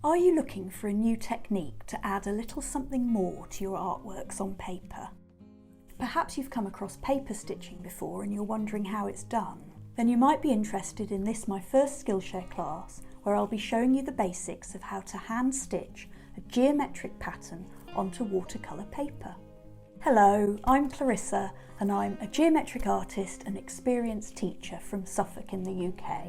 Are you looking for a new technique to add a little something more to your artworks on paper? Perhaps you've come across paper stitching before and you're wondering how it's done. Then you might be interested in this, my first Skillshare class, where I'll be showing you the basics of how to hand stitch a geometric pattern onto watercolour paper. Hello, I'm Clarissa and I'm a geometric artist and experienced teacher from Suffolk in the UK.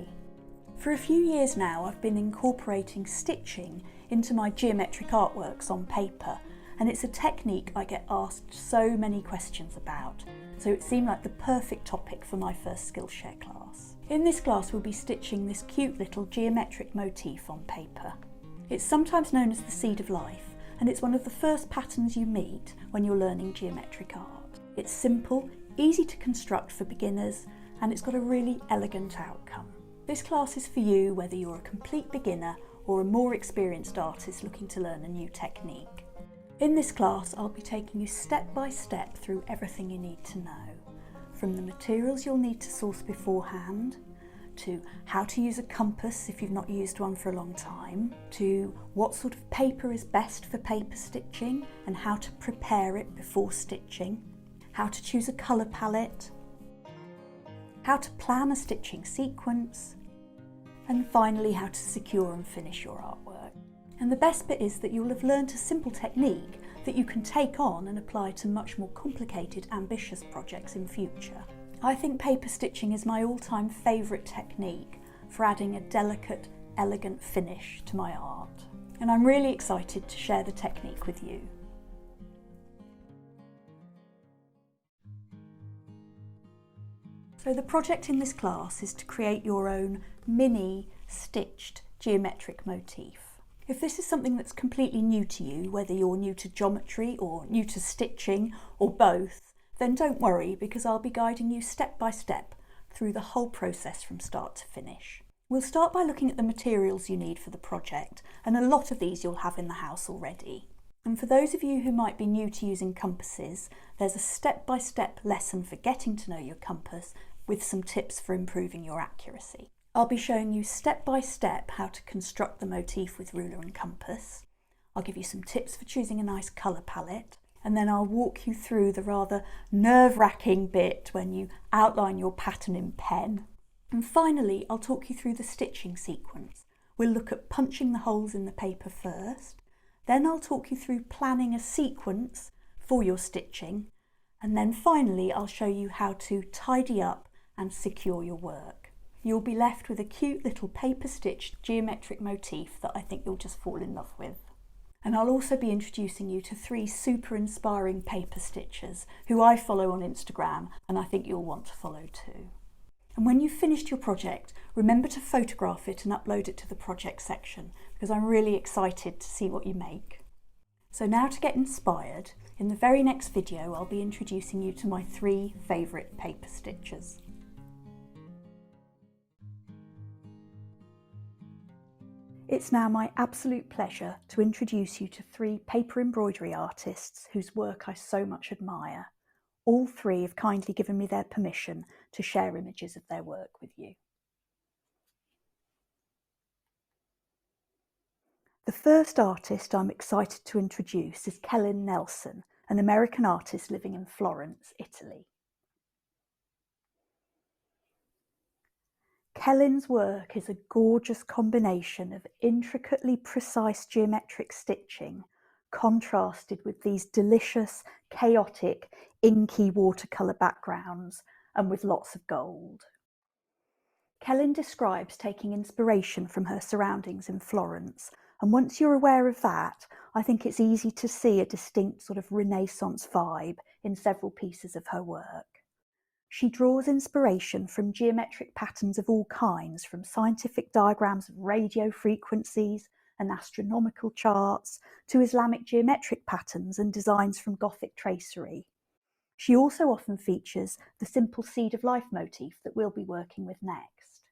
For a few years now I've been incorporating stitching into my geometric artworks on paper, and it's a technique I get asked so many questions about, so it seemed like the perfect topic for my first Skillshare class. In this class we'll be stitching this cute little geometric motif on paper. It's sometimes known as the seed of life, and it's one of the first patterns you meet when you're learning geometric art. It's simple, easy to construct for beginners, and it's got a really elegant outcome. This class is for you whether you're a complete beginner or a more experienced artist looking to learn a new technique. In this class I'll be taking you step by step through everything you need to know, from the materials you'll need to source beforehand, to how to use a compass if you've not used one for a long time, to what sort of paper is best for paper stitching and how to prepare it before stitching, how to choose a colour palette, how to plan a stitching sequence, and finally how to secure and finish your artwork. And the best bit is that you'll have learned a simple technique that you can take on and apply to much more complicated, ambitious projects in future. I think paper stitching is my all-time favourite technique for adding a delicate, elegant finish to my art. And I'm really excited to share the technique with you. So the project in this class is to create your own mini stitched geometric motif. If this is something that's completely new to you, whether you're new to geometry or new to stitching or both, then don't worry, because I'll be guiding you step by step through the whole process from start to finish. We'll start by looking at the materials you need for the project, and a lot of these you'll have in the house already. And for those of you who might be new to using compasses, there's a step-by-step lesson for getting to know your compass with some tips for improving your accuracy. I'll be showing you step by step how to construct the motif with ruler and compass. I'll give you some tips for choosing a nice colour palette, and then I'll walk you through the rather nerve-wracking bit when you outline your pattern in pen. And finally, I'll talk you through the stitching sequence. We'll look at punching the holes in the paper first, then I'll talk you through planning a sequence for your stitching, and then finally I'll show you how to tidy up and secure your work. You'll be left with a cute little paper stitched geometric motif that I think you'll just fall in love with. And I'll also be introducing you to 3 super inspiring paper stitchers who I follow on Instagram, and I think you'll want to follow too. And when you've finished your project, remember to photograph it and upload it to the project section, because I'm really excited to see what you make. So now to get inspired, in the very next video I'll be introducing you to my 3 favourite paper stitchers. It's now my absolute pleasure to introduce you to 3 paper embroidery artists whose work I so much admire. All 3 have kindly given me their permission to share images of their work with you. The first artist I'm excited to introduce is Kellyn Nelson, an American artist living in Florence, Italy. Kellyn's work is a gorgeous combination of intricately precise geometric stitching contrasted with these delicious, chaotic, inky watercolour backgrounds and with lots of gold. Kellyn describes taking inspiration from her surroundings in Florence, and once you're aware of that, I think it's easy to see a distinct sort of Renaissance vibe in several pieces of her work. She draws inspiration from geometric patterns of all kinds, from scientific diagrams of radio frequencies and astronomical charts to Islamic geometric patterns and designs from Gothic tracery. She also often features the simple seed of life motif that we'll be working with next.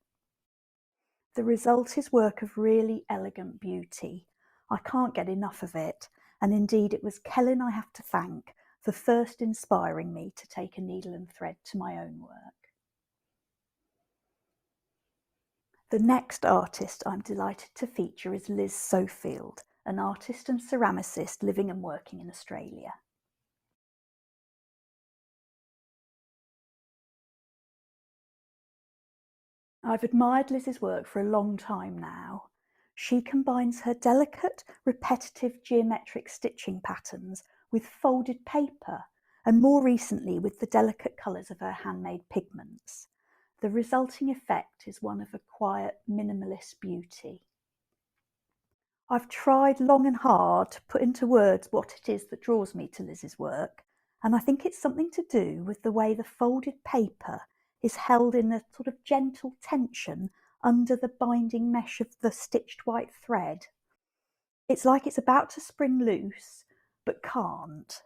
The result is work of really elegant beauty. I can't get enough of it, and indeed it was Kellyn I have to thank for first inspiring me to take a needle and thread to my own work. The next artist I'm delighted to feature is Liz Sofield, an artist and ceramicist living and working in Australia. I've admired Liz's work for a long time now. She combines her delicate, repetitive geometric stitching patterns with folded paper, and more recently with the delicate colours of her handmade pigments. The resulting effect is one of a quiet, minimalist beauty. I've tried long and hard to put into words what it is that draws me to Liz's work, and I think it's something to do with the way the folded paper is held in a sort of gentle tension under the binding mesh of the stitched white thread. It's like it's about to spring loose, but can't.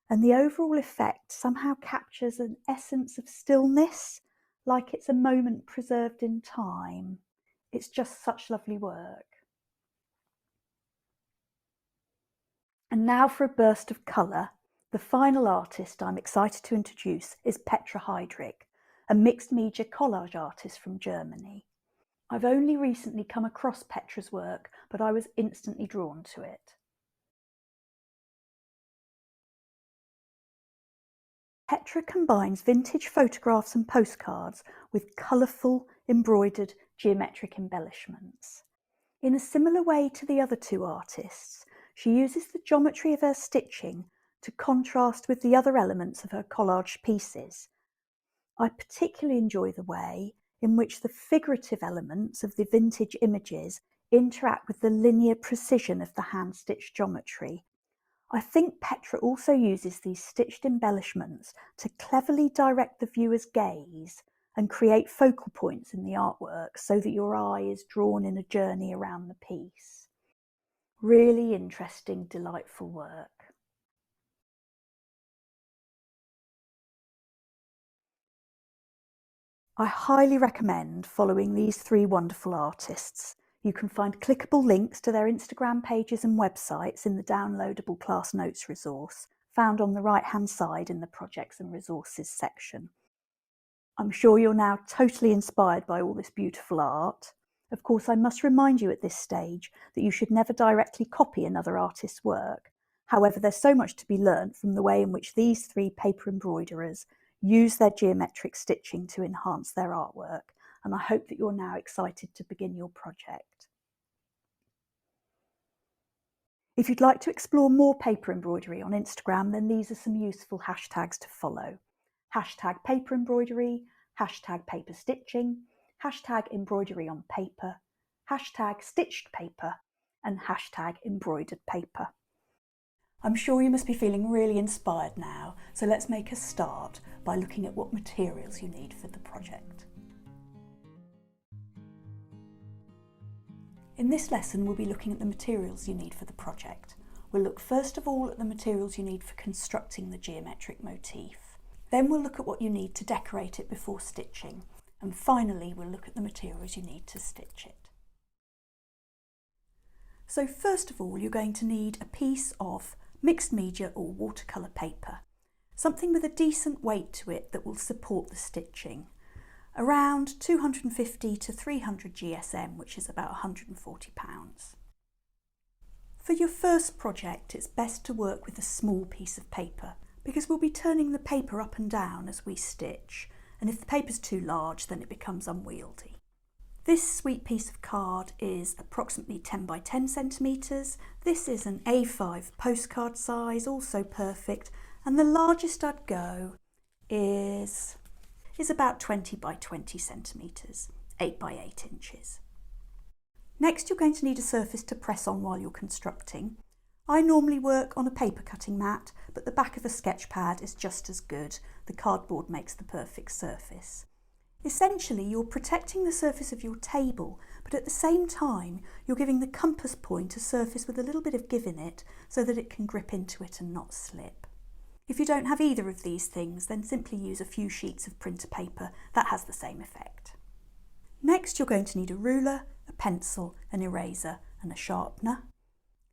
And the overall effect somehow captures an essence of stillness, like it's a moment preserved in time. It's just such lovely work. And now for a burst of colour. The final artist I'm excited to introduce is Petra Heydrich, a mixed media collage artist from Germany. I've only recently come across Petra's work, but I was instantly drawn to it. Petra combines vintage photographs and postcards with colourful, embroidered geometric embellishments. In a similar way to the other two artists, she uses the geometry of her stitching to contrast with the other elements of her collage pieces. I particularly enjoy the way in which the figurative elements of the vintage images interact with the linear precision of the hand-stitched geometry. I think Petra also uses these stitched embellishments to cleverly direct the viewer's gaze and create focal points in the artwork so that your eye is drawn in a journey around the piece. Really interesting, delightful work. I highly recommend following these three wonderful artists. You can find clickable links to their Instagram pages and websites in the downloadable class notes resource, found on the right-hand side in the projects and resources section. I'm sure you're now totally inspired by all this beautiful art. Of course, I must remind you at this stage that you should never directly copy another artist's work. However, there's so much to be learnt from the way in which these three paper embroiderers use their geometric stitching to enhance their artwork, and I hope that you're now excited to begin your project. If you'd like to explore more paper embroidery on Instagram, then these are some useful hashtags to follow. Hashtag paper embroidery, hashtag paper stitching, hashtag embroidery on paper, hashtag stitched paper, and hashtag embroidered paper. I'm sure you must be feeling really inspired now, so let's make a start by looking at what materials you need for the project. In this lesson, we'll be looking at the materials you need for the project. We'll look first of all at the materials you need for constructing the geometric motif. Then we'll look at what you need to decorate it before stitching. And finally, we'll look at the materials you need to stitch it. So first of all, you're going to need a piece of mixed media or watercolour paper, something with a decent weight to it that will support the stitching. Around 250 to 300 GSM, which is about £140. For your first project, it's best to work with a small piece of paper because we'll be turning the paper up and down as we stitch, and if the paper's too large, then it becomes unwieldy. This sweet piece of card is approximately 10 by 10 centimetres. This is an A5 postcard size, also perfect, and the largest I'd go is about 20 by 20 centimetres, 8 by 8 inches. Next, you're going to need a surface to press on while you're constructing. I normally work on a paper cutting mat, but the back of a sketch pad is just as good. The cardboard makes the perfect surface. Essentially, you're protecting the surface of your table, but at the same time, you're giving the compass point a surface with a little bit of give in it so that it can grip into it and not slip. If you don't have either of these things, then simply use a few sheets of printer paper. That has the same effect. Next, you're going to need a ruler, a pencil, an eraser, and a sharpener.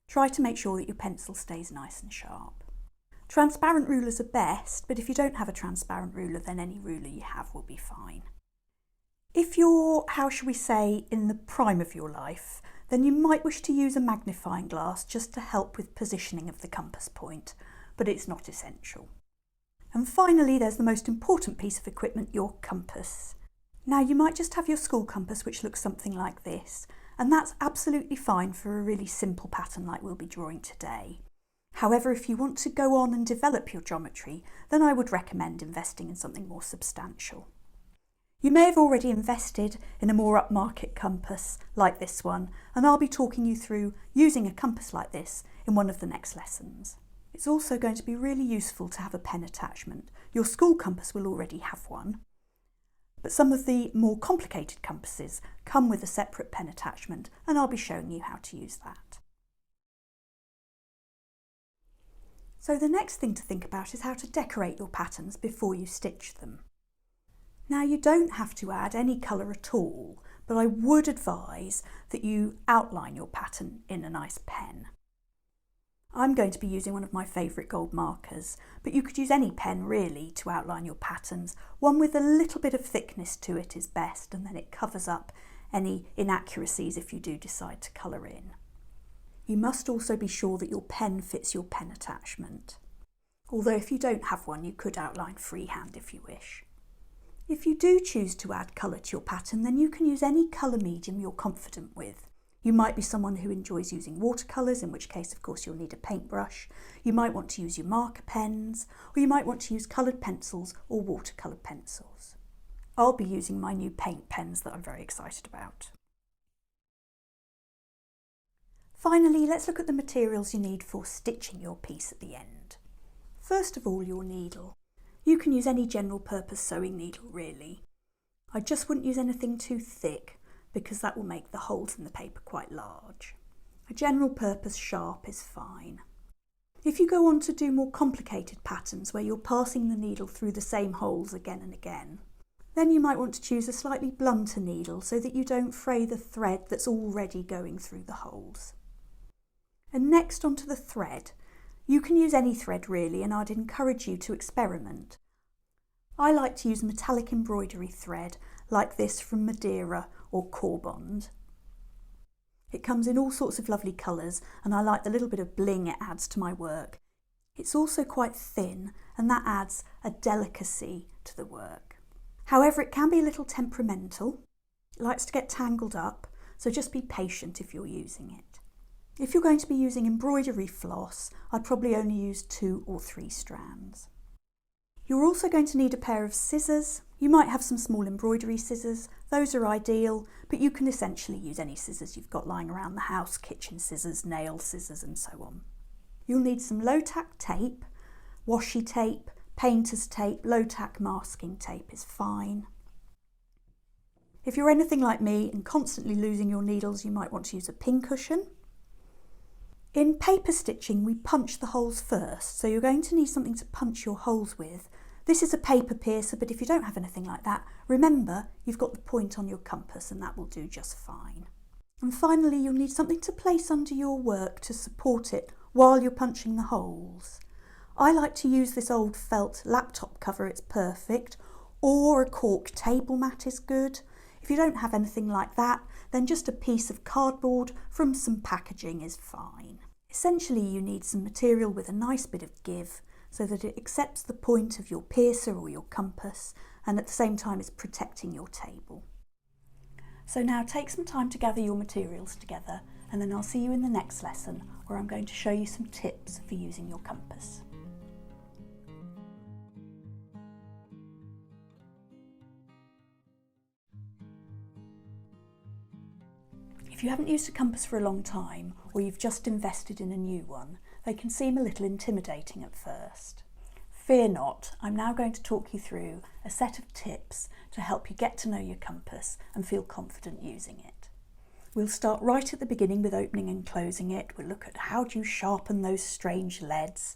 Try to make sure that your pencil stays nice and sharp. Transparent rulers are best, but if you don't have a transparent ruler, then any ruler you have will be fine. If you're, how shall we say, in the prime of your life, then you might wish to use a magnifying glass just to help with positioning of the compass point, but it's not essential. And finally, there's the most important piece of equipment, your compass. Now, you might just have your school compass, which looks something like this, and that's absolutely fine for a really simple pattern like we'll be drawing today. However, if you want to go on and develop your geometry, then I would recommend investing in something more substantial. You may have already invested in a more upmarket compass like this one, and I'll be talking you through using a compass like this in one of the next lessons. It's also going to be really useful to have a pen attachment. Your school compass will already have one, but some of the more complicated compasses come with a separate pen attachment, and I'll be showing you how to use that. So the next thing to think about is how to decorate your patterns before you stitch them. Now, you don't have to add any colour at all, but I would advise that you outline your pattern in a nice pen. I'm going to be using one of my favourite gold markers, but you could use any pen really to outline your patterns. One with a little bit of thickness to it is best, and then it covers up any inaccuracies if you do decide to colour in. You must also be sure that your pen fits your pen attachment, although if you don't have one you could outline freehand if you wish. If you do choose to add colour to your pattern, then you can use any colour medium you're confident with. You might be someone who enjoys using watercolours, in which case of course you'll need a paintbrush. You might want to use your marker pens, or you might want to use coloured pencils or watercolour pencils. I'll be using my new paint pens that I'm very excited about. Finally, let's look at the materials you need for stitching your piece at the end. First of all, your needle. You can use any general purpose sewing needle really. I just wouldn't use anything too thick because that will make the holes in the paper quite large. A general purpose sharp is fine. If you go on to do more complicated patterns where you're passing the needle through the same holes again and again, then you might want to choose a slightly blunter needle so that you don't fray the thread that's already going through the holes. And next onto the thread. You can use any thread really, and I'd encourage you to experiment. I like to use metallic embroidery thread like this from Madeira or Corbond. It comes in all sorts of lovely colours, and I like the little bit of bling it adds to my work. It's also quite thin, and that adds a delicacy to the work. However, it can be a little temperamental. It likes to get tangled up, so just be patient if you're using it. If you're going to be using embroidery floss, I'd probably only use 2 or 3 strands. You're also going to need a pair of scissors. You might have some small embroidery scissors. Those are ideal, but you can essentially use any scissors you've got lying around the house, kitchen scissors, nail scissors and so on. You'll need some low-tack tape, washi tape, painter's tape, low-tack masking tape is fine. If you're anything like me and constantly losing your needles, you might want to use a pincushion. In paper stitching, we punch the holes first, so you're going to need something to punch your holes with. This is a paper piercer, but if you don't have anything like that, remember you've got the point on your compass and that will do just fine. And finally, you'll need something to place under your work to support it while you're punching the holes. I like to use this old felt laptop cover, it's perfect, or a cork table mat is good. If you don't have anything like that, then just a piece of cardboard from some packaging is fine. Essentially, you need some material with a nice bit of give so that it accepts the point of your piercer or your compass, and at the same time is protecting your table. So now take some time to gather your materials together, and then I'll see you in the next lesson where I'm going to show you some tips for using your compass. If you haven't used a compass for a long time, or you've just invested in a new one, they can seem a little intimidating at first. Fear not, I'm now going to talk you through a set of tips to help you get to know your compass and feel confident using it. We'll start right at the beginning with opening and closing it. We'll look at how do you sharpen those strange leads,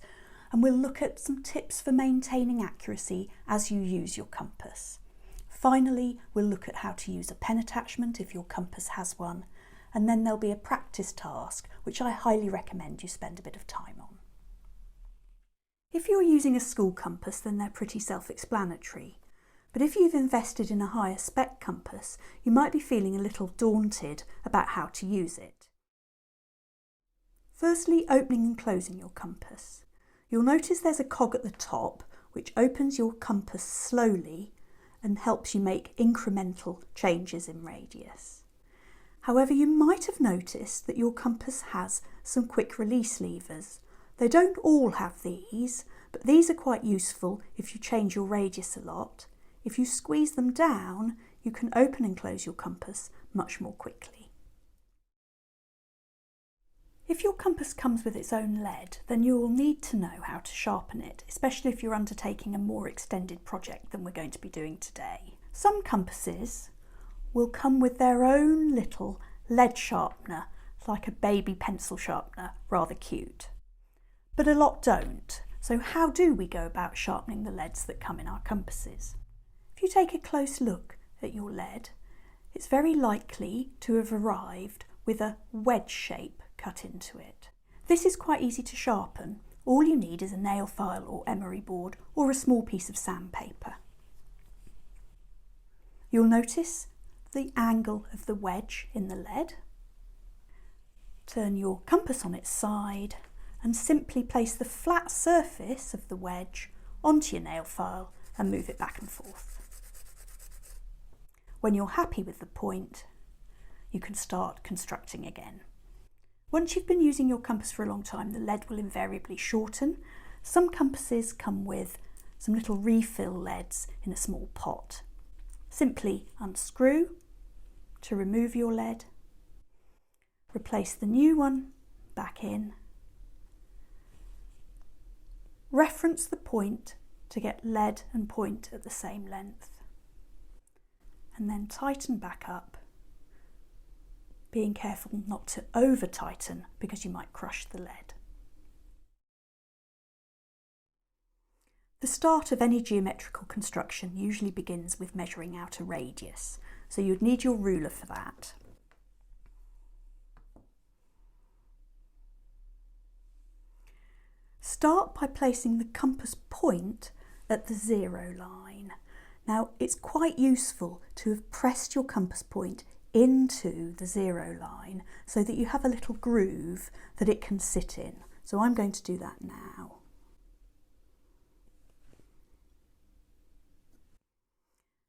and we'll look at some tips for maintaining accuracy as you use your compass. Finally, we'll look at how to use a pen attachment if your compass has one, and then there'll be a practice task which I highly recommend you spend a bit of time on. If you're using a school compass, then they're pretty self-explanatory. But if you've invested in a higher spec compass, you might be feeling a little daunted about how to use it. Firstly, opening and closing your compass. You'll notice there's a cog at the top which opens your compass slowly and helps you make incremental changes in radius. However, you might have noticed that your compass has some quick release levers. They don't all have these, but these are quite useful if you change your radius a lot. If you squeeze them down, you can open and close your compass much more quickly. If your compass comes with its own lead, then you will need to know how to sharpen it, especially if you're undertaking a more extended project than we're going to be doing today. Some compasses will come with their own little lead sharpener, like a baby pencil sharpener, rather cute. But a lot don't. So how do we go about sharpening the leads that come in our compasses? If you take a close look at your lead, it's very likely to have arrived with a wedge shape cut into it. This is quite easy to sharpen. All you need is a nail file or emery board or a small piece of sandpaper. You'll notice the angle of the wedge in the lead. Turn your compass on its side and simply place the flat surface of the wedge onto your nail file and move it back and forth. When you're happy with the point, you can start constructing again. Once you've been using your compass for a long time, the lead will invariably shorten. Some compasses come with some little refill leads in a small pot. Simply unscrew to remove your lead, replace the new one back in, reference the point to get lead and point at the same length, and then tighten back up, being careful not to over tighten because you might crush the lead. The start of any geometrical construction usually begins with measuring out a radius, so you'd need your ruler for that. Start by placing the compass point at the 0 line. Now, it's quite useful to have pressed your compass point into the 0 line so that you have a little groove that it can sit in. So I'm going to do that now.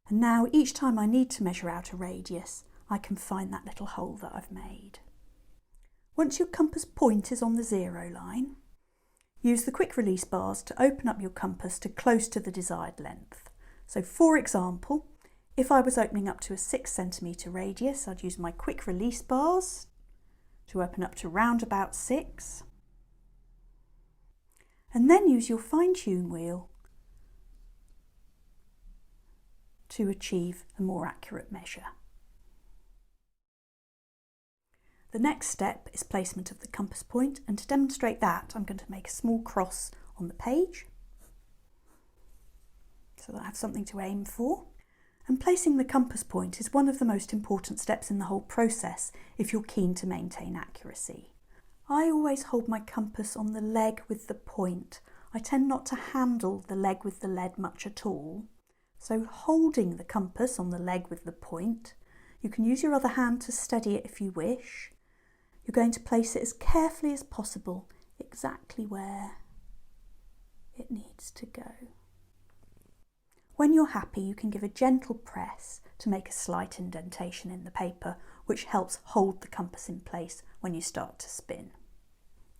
And now each time I need to measure out a radius, I can find that little hole that I've made. Once your compass point is on the 0 line, use the quick release bars to open up your compass to close to the desired length. So for example, if I was opening up to a 6 centimetre radius, I'd use my quick release bars to open up to round about 6, and then use your fine-tune wheel to achieve a more accurate measure. The next step is placement of the compass point, and to demonstrate that I'm going to make a small cross on the page so that I have something to aim for. And placing the compass point is one of the most important steps in the whole process if you're keen to maintain accuracy. I always hold my compass on the leg with the point. I tend not to handle the leg with the lead much at all. So holding the compass on the leg with the point, you can use your other hand to steady it if you wish. You're going to place it as carefully as possible, exactly where it needs to go. When you're happy, you can give a gentle press to make a slight indentation in the paper, which helps hold the compass in place when you start to spin.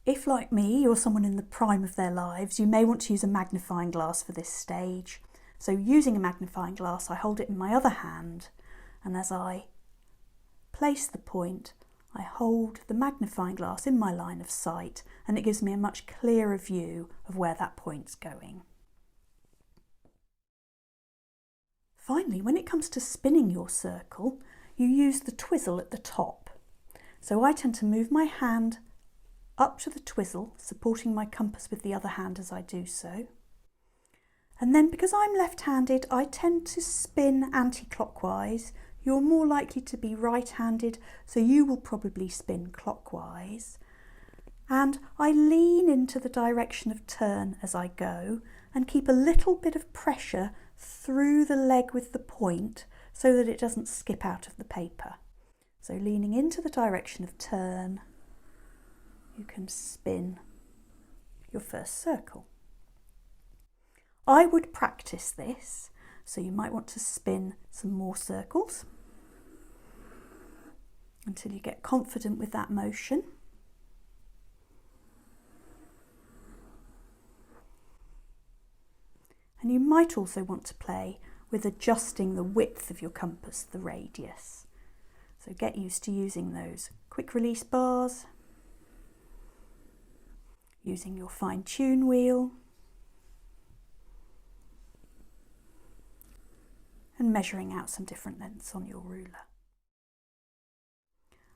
If, like me, you're someone in the prime of their lives, you may want to use a magnifying glass for this stage. So using a magnifying glass, I hold it in my other hand, and as I place the point, I hold the magnifying glass in my line of sight, and it gives me a much clearer view of where that point's going. Finally, when it comes to spinning your circle, you use the twizzle at the top. So I tend to move my hand up to the twizzle, supporting my compass with the other hand as I do so. And then because I'm left-handed, I tend to spin anti-clockwise. You're more likely to be right-handed, so you will probably spin clockwise. And I lean into the direction of turn as I go and keep a little bit of pressure through the leg with the point so that it doesn't skip out of the paper. So leaning into the direction of turn, you can spin your first circle. I would practice this, so you might want to spin some more circles until you get confident with that motion. And you might also want to play with adjusting the width of your compass, the radius. So get used to using those quick release bars, using your fine tune wheel, and measuring out some different lengths on your ruler.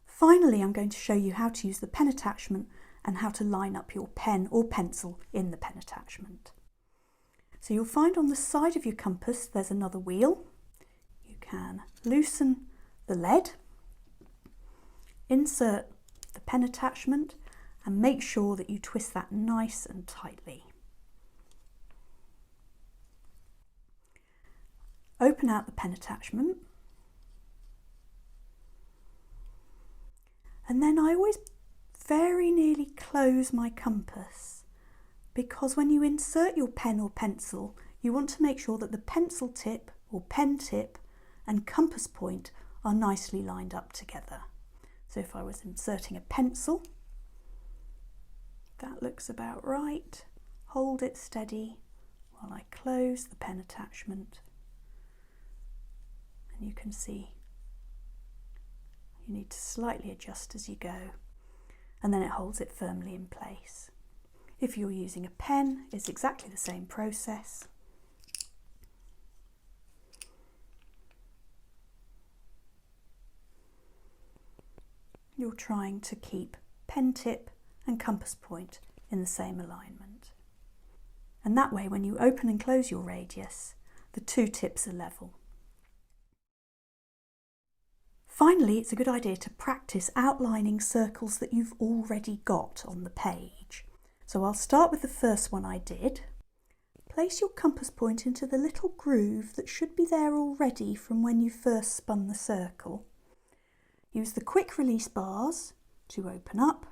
Finally, I'm going to show you how to use the pen attachment and how to line up your pen or pencil in the pen attachment. So you'll find on the side of your compass there's another wheel. You can loosen the lead, insert the pen attachment, and make sure that you twist that nice and tightly. Open out the pen attachment, and then I always very nearly close my compass, because when you insert your pen or pencil, you want to make sure that the pencil tip or pen tip and compass point are nicely lined up together. So if I was inserting a pencil, that looks about right. Hold it steady while I close the pen attachment. And you can see you need to slightly adjust as you go, and then it holds it firmly in place. If you're using a pen, it's exactly the same process. You're trying to keep pen tip and compass point in the same alignment. And that way, when you open and close your radius, the two tips are level. Finally, it's a good idea to practice outlining circles that you've already got on the page. So I'll start with the first one I did. Place your compass point into the little groove that should be there already from when you first spun the circle. Use the quick release bars to open up,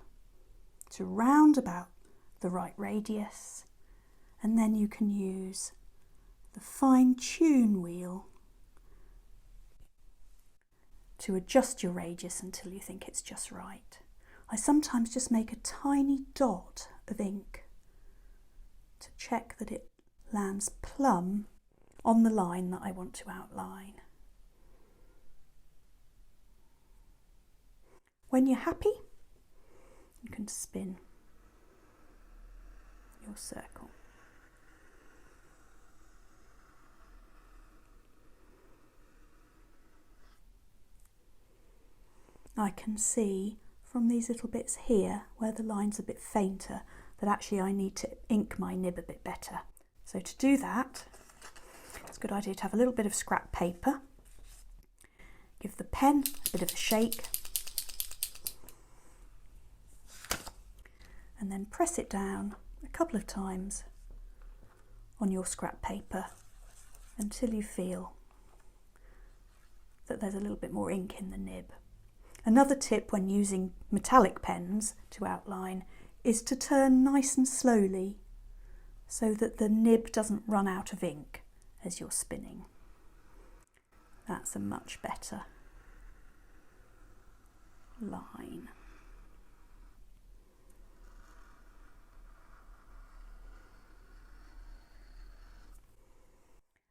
to round about the right radius, and then you can use the fine tune wheel to adjust your radius until you think it's just right. I sometimes just make a tiny dot of ink to check that it lands plumb on the line that I want to outline. When you're happy, you can spin your circle. I can see from these little bits here where the line's a bit fainter that actually I need to ink my nib a bit better. So to do that, it's a good idea to have a little bit of scrap paper, give the pen a bit of a shake, and then press it down a couple of times on your scrap paper until you feel that there's a little bit more ink in the nib. Another tip when using metallic pens to outline is to turn nice and slowly so that the nib doesn't run out of ink as you're spinning. That's a much better line.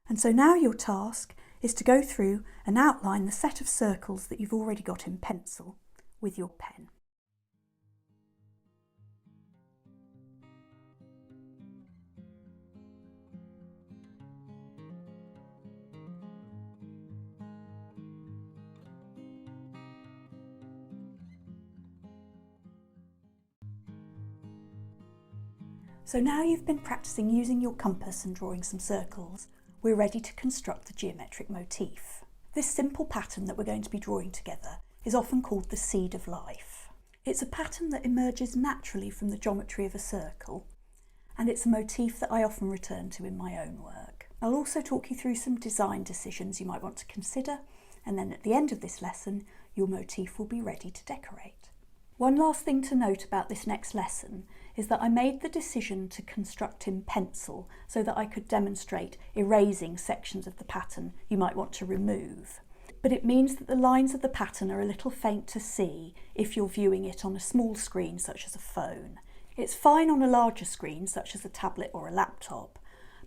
And so now your task is to go through and outline the set of circles that you've already got in pencil with your pen. So now you've been practicing using your compass and drawing some circles, we're ready to construct the geometric motif. This simple pattern that we're going to be drawing together is often called the seed of life. It's a pattern that emerges naturally from the geometry of a circle, and it's a motif that I often return to in my own work. I'll also talk you through some design decisions you might want to consider, and then at the end of this lesson, your motif will be ready to decorate. One last thing to note about this next lesson is that I made the decision to construct in pencil so that I could demonstrate erasing sections of the pattern you might want to remove. But it means that the lines of the pattern are a little faint to see if you're viewing it on a small screen such as a phone. It's fine on a larger screen such as a tablet or a laptop,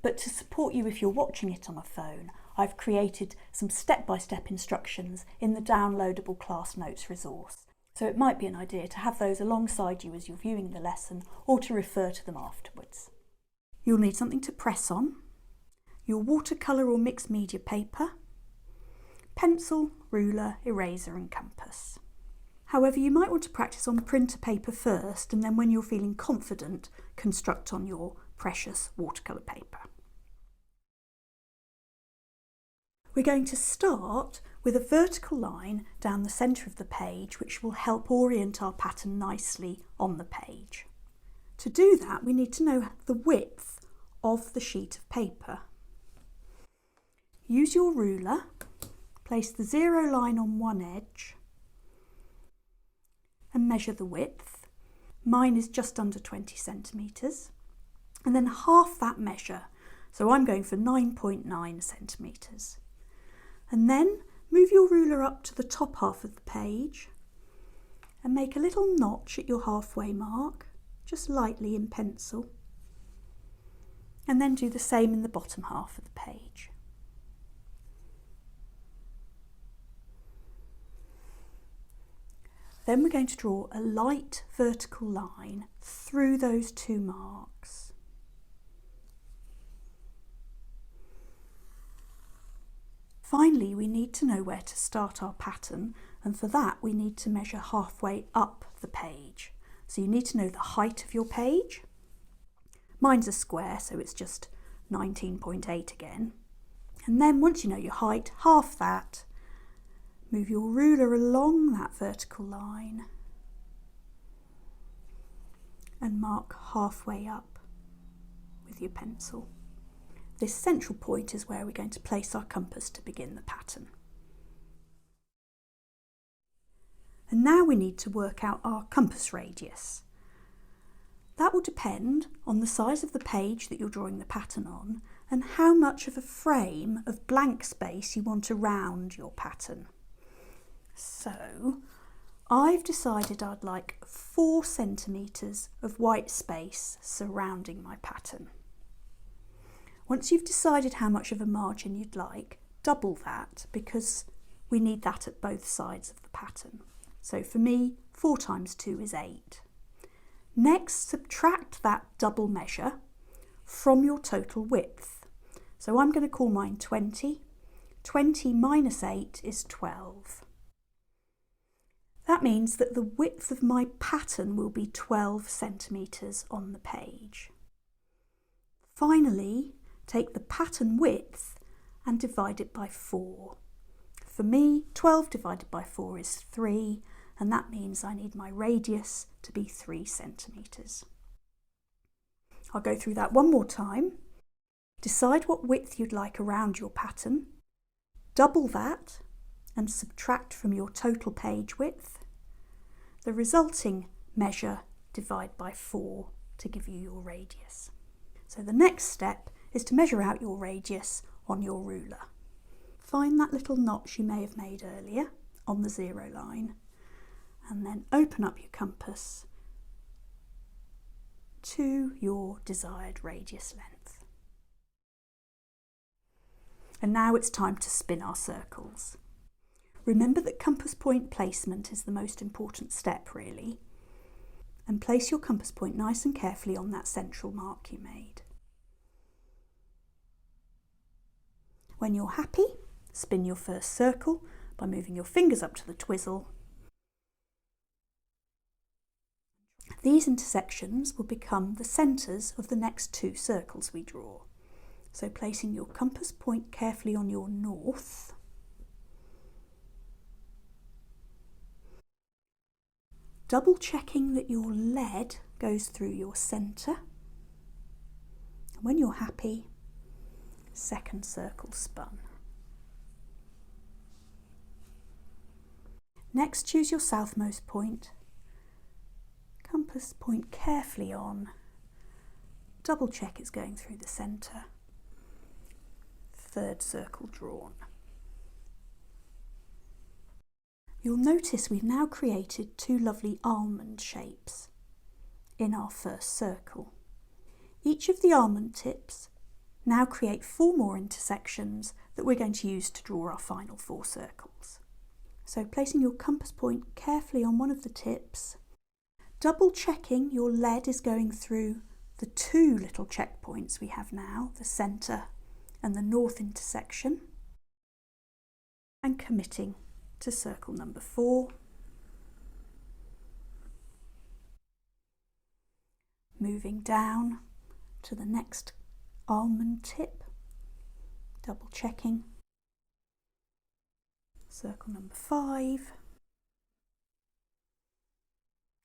but to support you if you're watching it on a phone, I've created some step-by-step instructions in the downloadable class notes resource. So it might be an idea to have those alongside you as you're viewing the lesson or to refer to them afterwards. You'll need something to press on, your watercolour or mixed media paper, pencil, ruler, eraser and compass. However, you might want to practice on printer paper first, and then when you're feeling confident, construct on your precious watercolour paper. We're going to start with a vertical line down the centre of the page, which will help orient our pattern nicely on the page. To do that, we need to know the width of the sheet of paper. Use your ruler, place the 0 line on one edge and measure the width. Mine is just under 20 centimetres, and then half that measure, so I'm going for 9.9 centimetres. And then move your ruler up to the top half of the page and make a little notch at your halfway mark, just lightly in pencil, and then do the same in the bottom half of the page. Then we're going to draw a light vertical line through those two marks. Finally, we need to know where to start our pattern, and for that we need to measure halfway up the page. So you need to know the height of your page. Mine's a square, so it's just 19.8 again. And then once you know your height, half that, move your ruler along that vertical line and mark halfway up with your pencil. This central point is where we're going to place our compass to begin the pattern. And now we need to work out our compass radius. That will depend on the size of the page that you're drawing the pattern on and how much of a frame of blank space you want around your pattern. So I've decided I'd like 4 centimetres of white space surrounding my pattern. Once you've decided how much of a margin you'd like, double that because we need that at both sides of the pattern. So for me, 4 times 2 is 8. Next, subtract that double measure from your total width. So I'm going to call mine 20. 20 minus 8 is 12. That means that the width of my pattern will be 12 centimetres on the page. Finally, take the pattern width and divide it by 4. For me, 12 divided by 4 is 3, and that means I need my radius to be 3 centimetres. I'll go through that one more time. Decide what width you'd like around your pattern, double that and subtract from your total page width. The resulting measure divide by 4 to give you your radius. So the next step is to measure out your radius on your ruler. Find that little notch you may have made earlier on the 0 line and then open up your compass to your desired radius length. And now it's time to spin our circles. Remember that compass point placement is the most important step really, and place your compass point nice and carefully on that central mark you made. When you're happy, spin your first circle by moving your fingers up to the twizzle. These intersections will become the centres of the next 2 circles we draw. So placing your compass point carefully on your north, double checking that your lead goes through your centre. And when you're happy, second circle spun. Next, choose your southmost point, compass point carefully on, double check it's going through the centre, third circle drawn. You'll notice we've now created two lovely almond shapes in our first circle. Each of the almond tips now create 4 more intersections that we're going to use to draw our final 4 circles. So placing your compass point carefully on one of the tips, double checking your lead is going through the 2 little checkpoints we have now, the centre and the north intersection, and committing to circle number 4. Moving down to the next almond tip, double checking, circle number 5,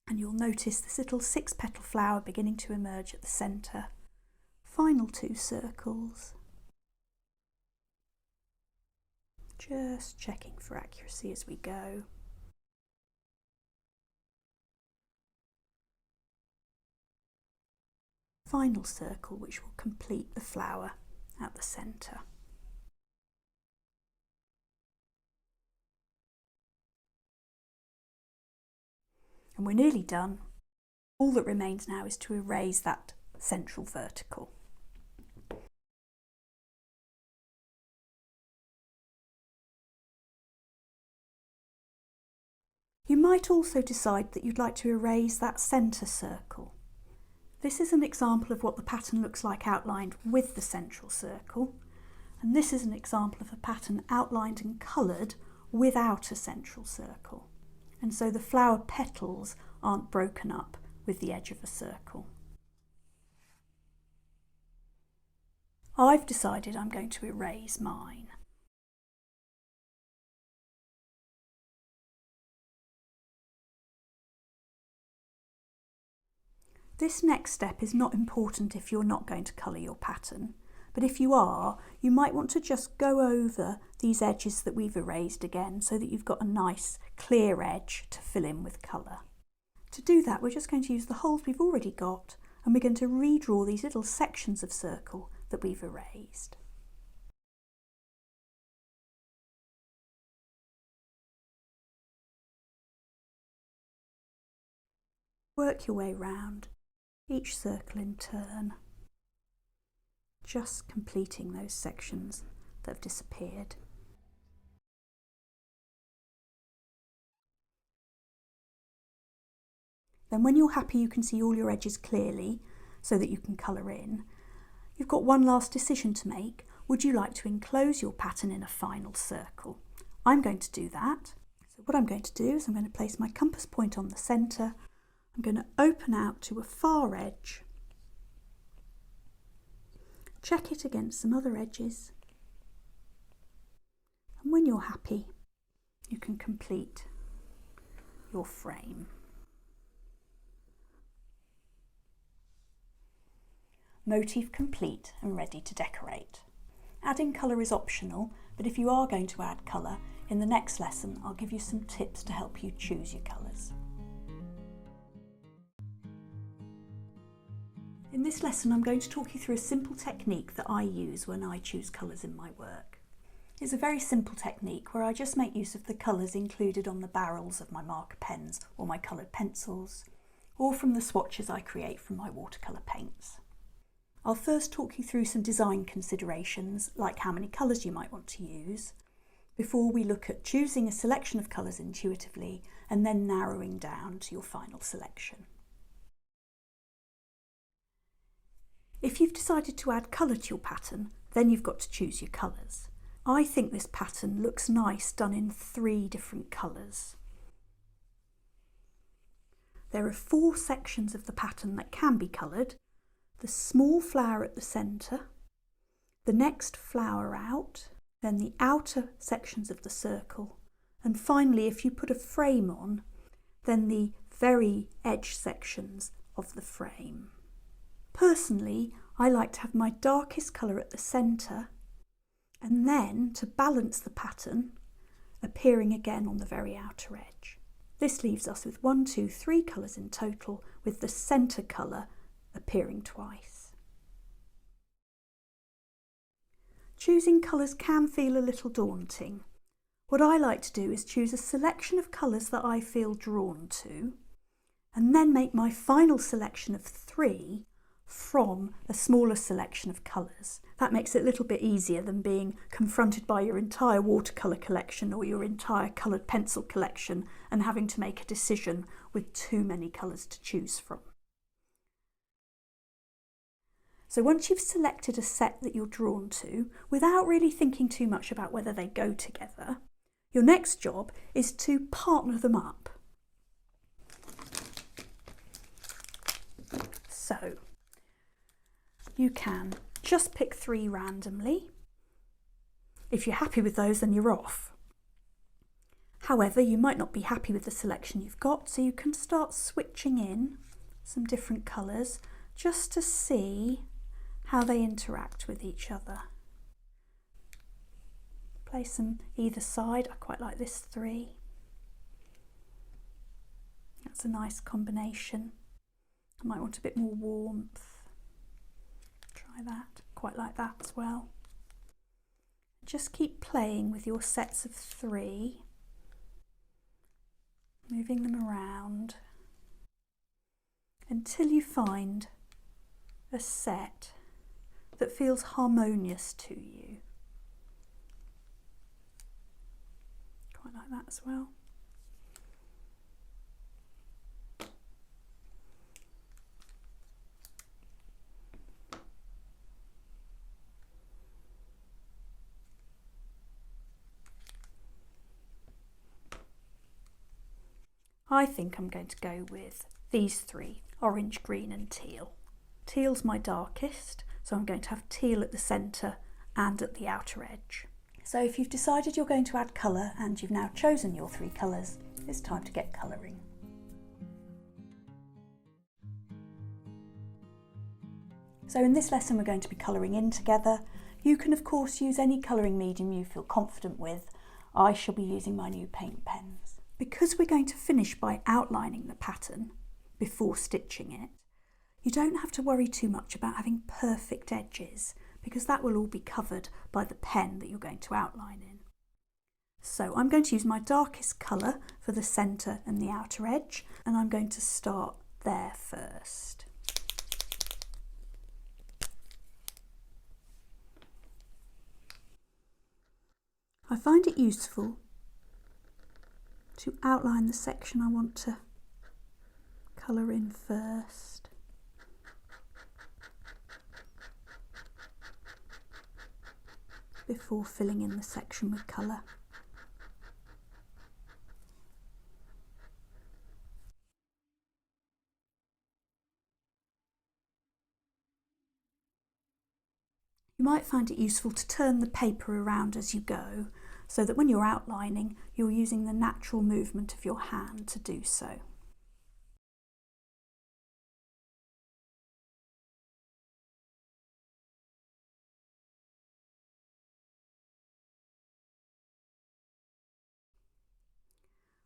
and you'll notice this little 6-petal flower beginning to emerge at the centre. Final 2 circles, just checking for accuracy as we go. Final circle which will complete the flower at the centre. And we're nearly done. All that remains now is to erase that central vertical. You might also decide that you'd like to erase that centre circle. This is an example of what the pattern looks like outlined with the central circle, and this is an example of a pattern outlined and coloured without a central circle. And so the flower petals aren't broken up with the edge of a circle. I've decided I'm going to erase mine. This next step is not important if you're not going to colour your pattern, but if you are, you might want to just go over these edges that we've erased again so that you've got a nice clear edge to fill in with colour. To do that, we're just going to use the holes we've already got, and we're going to redraw these little sections of circle that we've erased. Work your way round each circle in turn, just completing those sections that have disappeared. Then when you're happy you can see all your edges clearly so that you can colour in, you've got one last decision to make. Would you like to enclose your pattern in a final circle? I'm going to do that. So what I'm going to do is I'm going to place my compass point on the centre. I'm going to open out to a far edge, check it against some other edges, and when you're happy you can complete your frame. Motif complete and ready to decorate. Adding colour is optional, but if you are going to add colour, in the next lesson I'll give you some tips to help you choose your colours. In this lesson I'm going to talk you through a simple technique that I use when I choose colours in my work. It's a very simple technique where I just make use of the colours included on the barrels of my marker pens or my coloured pencils, or from the swatches I create from my watercolour paints. I'll first talk you through some design considerations, like how many colours you might want to use, before we look at choosing a selection of colours intuitively and then narrowing down to your final selection. If you've decided to add colour to your pattern, then you've got to choose your colours. I think this pattern looks nice done in 3 different colours. There are 4 sections of the pattern that can be coloured: the small flower at the centre, the next flower out, then the outer sections of the circle, and finally, if you put a frame on, then the very edge sections of the frame. Personally, I like to have my darkest colour at the centre and then to balance the pattern, appearing again on the very outer edge. This leaves us with 1, 2, 3 colours in total, with the centre colour appearing twice. Choosing colours can feel a little daunting. What I like to do is choose a selection of colours that I feel drawn to, and then make my final selection of 3 from a smaller selection of colours. That makes it a little bit easier than being confronted by your entire watercolour collection or your entire coloured pencil collection and having to make a decision with too many colours to choose from. So once you've selected a set that you're drawn to, without really thinking too much about whether they go together, your next job is to partner them up. So you can just pick 3 randomly. If you're happy with those, then you're off. However, you might not be happy with the selection you've got, so you can start switching in some different colours just to see how they interact with each other. Place them either side. I quite like this 3. That's a nice combination. I might want a bit more warmth. Try that. Quite like that as well. Just keep playing with your sets of 3, moving them around until you find a set that feels harmonious to you. Quite like that as well. I think I'm going to go with these 3, orange, green and teal. Teal's my darkest, so I'm going to have teal at the centre and at the outer edge. So if you've decided you're going to add colour and you've now chosen your 3 colours, it's time to get colouring. So in this lesson we're going to be colouring in together. You can of course use any colouring medium you feel confident with. I shall be using my new paint pens. Because we're going to finish by outlining the pattern before stitching it, you don't have to worry too much about having perfect edges, because that will all be covered by the pen that you're going to outline in. So I'm going to use my darkest colour for the centre and the outer edge, and I'm going to start there first. I find it useful to outline the section I want to colour in first. Before filling in the section with colour. You might find it useful to turn the paper around as you go, so that when you're outlining, you're using the natural movement of your hand to do so.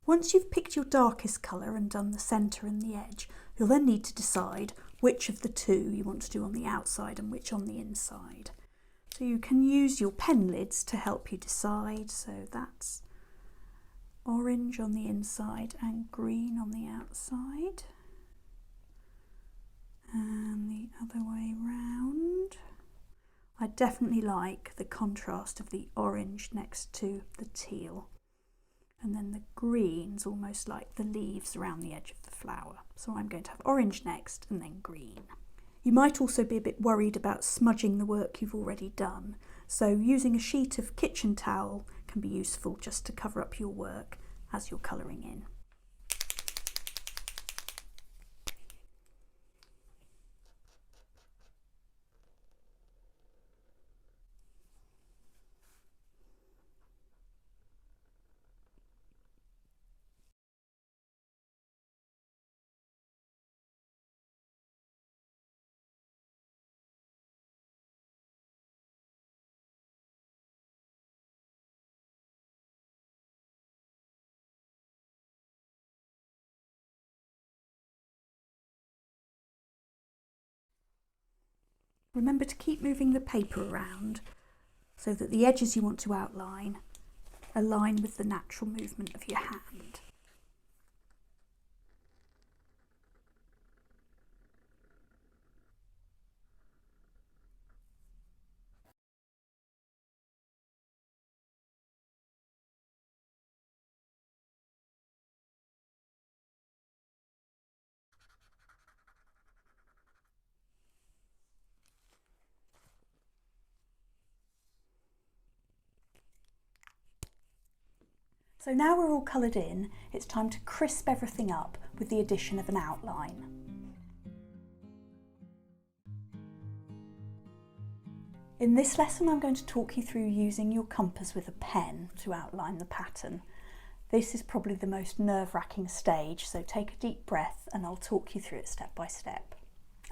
Once you've picked your darkest colour and done the centre and the edge, you'll then need to decide which of the 2 you want to do on the outside and which on the inside. So you can use your pen lids to help you decide. So that's orange on the inside and green on the outside. And the other way round. I definitely like the contrast of the orange next to the teal. And then the green's almost like the leaves around the edge of the flower. So I'm going to have orange next and then green. You might also be a bit worried about smudging the work you've already done. So using a sheet of kitchen towel can be useful just to cover up your work as you're colouring in. Remember to keep moving the paper around so that the edges you want to outline align with the natural movement of your hand. So now we're all coloured in, it's time to crisp everything up with the addition of an outline. In this lesson I'm going to talk you through using your compass with a pen to outline the pattern. This is probably the most nerve-wracking stage, so take a deep breath and I'll talk you through it step by step.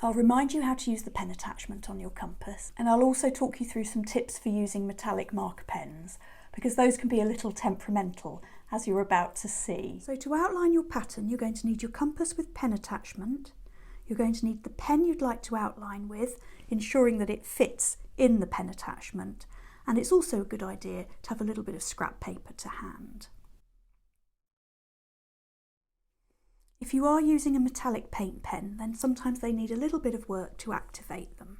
I'll remind you how to use the pen attachment on your compass, and I'll also talk you through some tips for using metallic marker pens, because those can be a little temperamental, as you're about to see. So to outline your pattern, you're going to need your compass with pen attachment. You're going to need the pen you'd like to outline with, ensuring that it fits in the pen attachment. And it's also a good idea to have a little bit of scrap paper to hand. If you are using a metallic paint pen, then sometimes they need a little bit of work to activate them.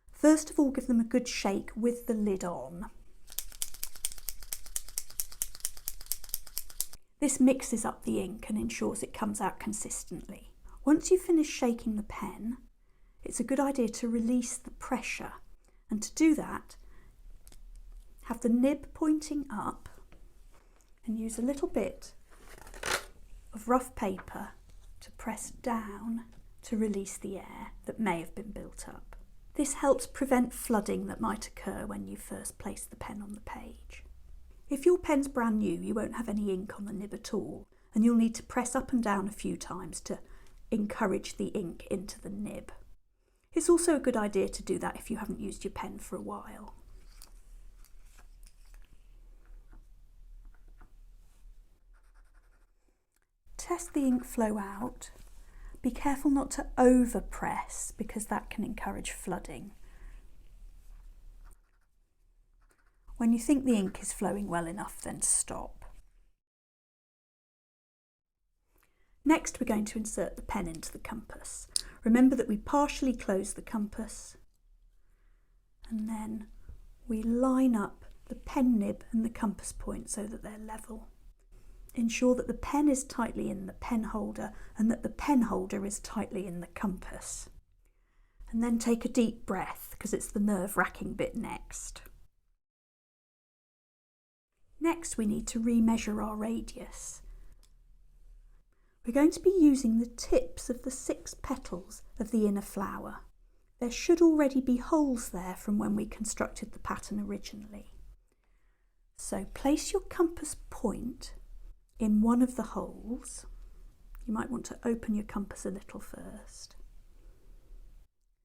First of all, give them a good shake with the lid on. This mixes up the ink and ensures it comes out consistently. Once you've finished shaking the pen, it's a good idea to release the pressure. And to do that, have the nib pointing up and use a little bit of rough paper to press down to release the air that may have been built up. This helps prevent flooding that might occur when you first place the pen on the page. If your pen's brand new, you won't have any ink on the nib at all, and you'll need to press up and down a few times to encourage the ink into the nib. It's also a good idea to do that if you haven't used your pen for a while. Test the ink flow out. Be careful not to overpress because that can encourage flooding. When you think the ink is flowing well enough, then stop. Next, we're going to insert the pen into the compass. Remember that we partially close the compass and then we line up the pen nib and the compass point so that they're level. Ensure that the pen is tightly in the pen holder and that the pen holder is tightly in the compass. And then take a deep breath because it's the nerve-wracking bit next. Next, we need to remeasure our radius. We're going to be using the tips of the 6 petals of the inner flower. There should already be holes there from when we constructed the pattern originally. So place your compass point in one of the holes. You might want to open your compass a little first.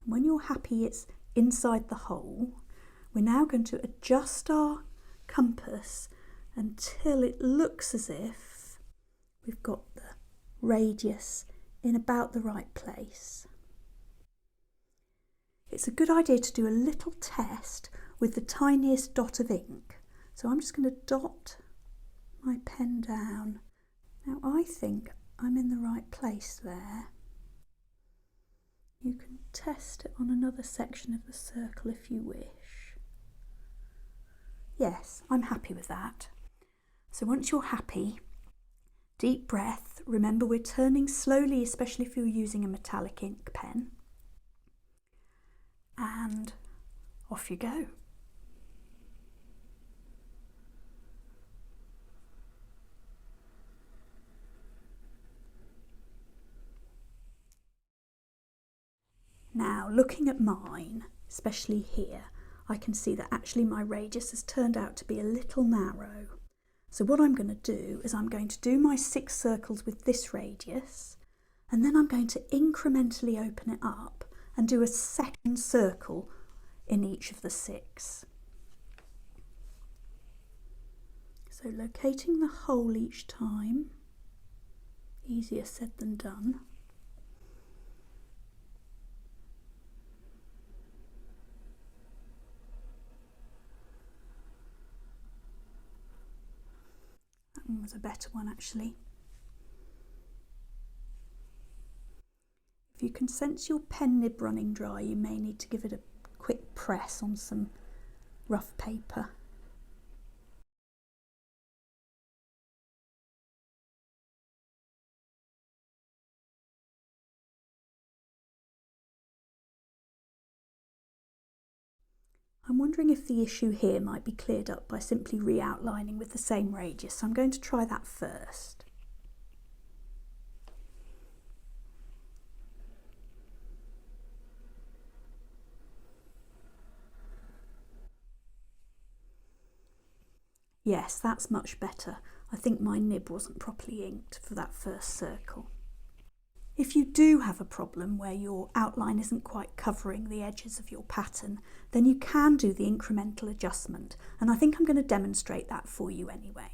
When you're happy it's inside the hole, we're now going to adjust our compass until it looks as if we've got the radius in about the right place. It's a good idea to do a little test with the tiniest dot of ink. So I'm just going to dot my pen down. Now I think I'm in the right place there. You can test it on another section of the circle if you wish. Yes, I'm happy with that. So once you're happy, deep breath. Remember we're turning slowly, especially if you're using a metallic ink pen. And off you go. Now, looking at mine, especially here, I can see that actually my radius has turned out to be a little narrow. So what I'm going to do is I'm going to do my 6 circles with this radius, and then I'm going to incrementally open it up and do a second circle in each of the 6. So locating the hole each time, easier said than done. was a better one actually. If you can sense your pen nib running dry, you may need to give it a quick press on some rough paper. I'm wondering if the issue here might be cleared up by simply re-outlining with the same radius, so I'm going to try that first. Yes, that's much better. I think my nib wasn't properly inked for that first circle. If you do have a problem where your outline isn't quite covering the edges of your pattern, then you can do the incremental adjustment, and I think I'm going to demonstrate that for you anyway.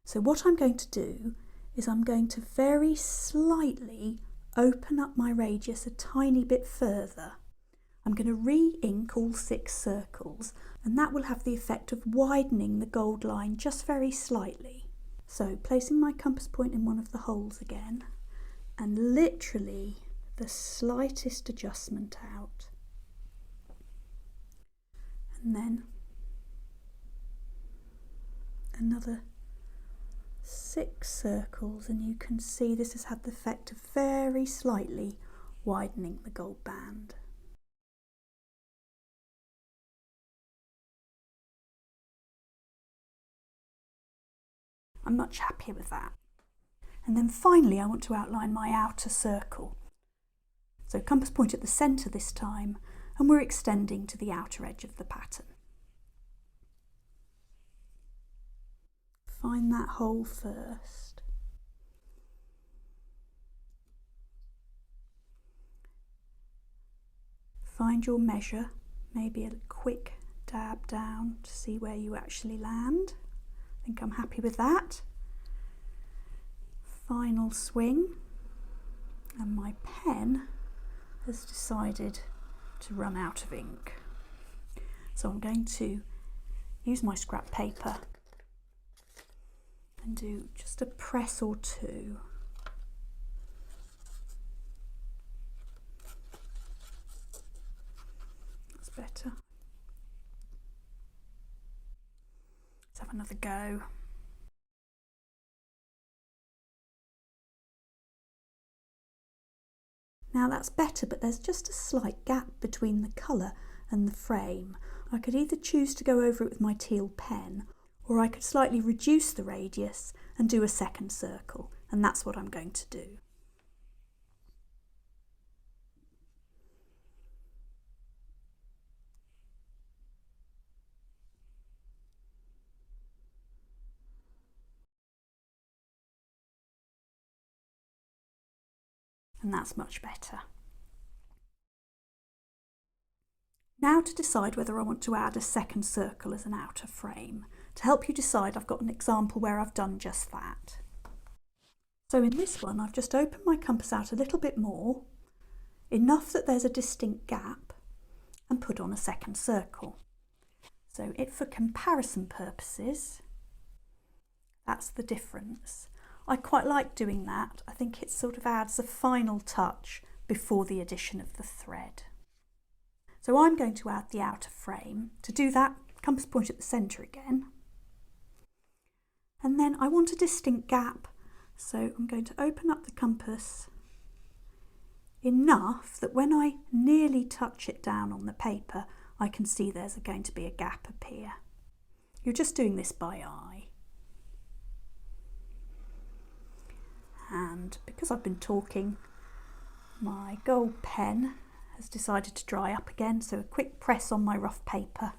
So what I'm going to do is I'm going to very slightly open up my radius a tiny bit further. I'm going to re-ink all 6 circles, and that will have the effect of widening the gold line just very slightly. So placing my compass point in one of the holes again, and literally the slightest adjustment out, and then another 6 circles, and you can see this has had the effect of very slightly widening the gold band. I'm much happier with that. And then finally I want to outline my outer circle. So compass point at the centre this time, and we're extending to the outer edge of the pattern. Find that hole first. Find your measure, maybe a quick dab down to see where you actually land. I think I'm happy with that. Final swing, and my pen has decided to run out of ink. So I'm going to use my scrap paper and do just a press or two. That's better. Let's have another go. Now that's better, but there's just a slight gap between the colour and the frame. I could either choose to go over it with my teal pen, or I could slightly reduce the radius and do a second circle, and that's what I'm going to do. And that's much better. Now to decide whether I want to add a second circle as an outer frame. To help you decide, I've got an example where I've done just that. So in this one, I've just opened my compass out a little bit more, enough that there's a distinct gap, and put on a second circle. So for comparison purposes, that's the difference. I quite like doing that. I think it sort of adds a final touch before the addition of the thread. So I'm going to add the outer frame. To do that, compass point at the centre again. And then I want a distinct gap, so I'm going to open up the compass enough that when I nearly touch it down on the paper, I can see there's going to be a gap appear. You're just doing this by eye. And because I've been talking, my gold pen has decided to dry up again, so a quick press on my rough paper.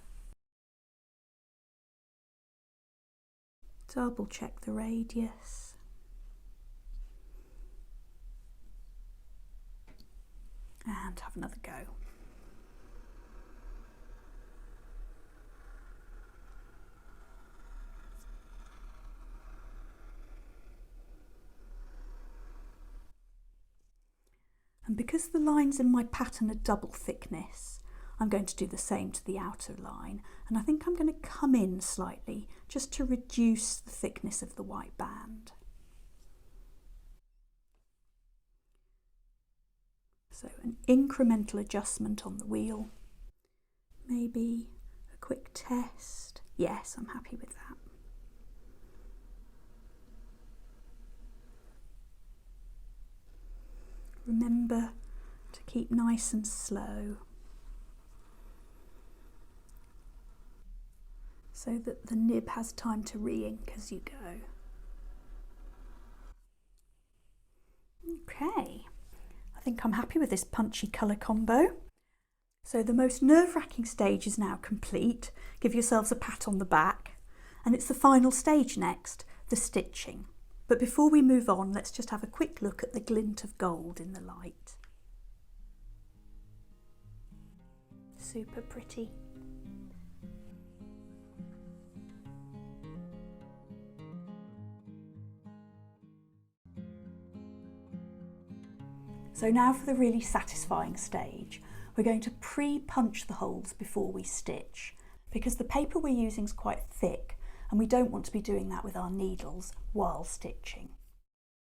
Double check the radius. And have another go. And because the lines in my pattern are double thickness, I'm going to do the same to the outer line, and I think I'm going to come in slightly just to reduce the thickness of the white band. So an incremental adjustment on the wheel, maybe a quick test. Yes, I'm happy with that. Remember to keep nice and slow so that the nib has time to re-ink as you go. Okay, I think I'm happy with this punchy colour combo. So the most nerve-wracking stage is now complete. Give yourselves a pat on the back. And it's the final stage next, the stitching. But before we move on, let's just have a quick look at the glint of gold in the light. Super pretty. So now for the really satisfying stage. We're going to pre-punch the holes before we stitch, because the paper we're using is quite thick and we don't want to be doing that with our needles while stitching.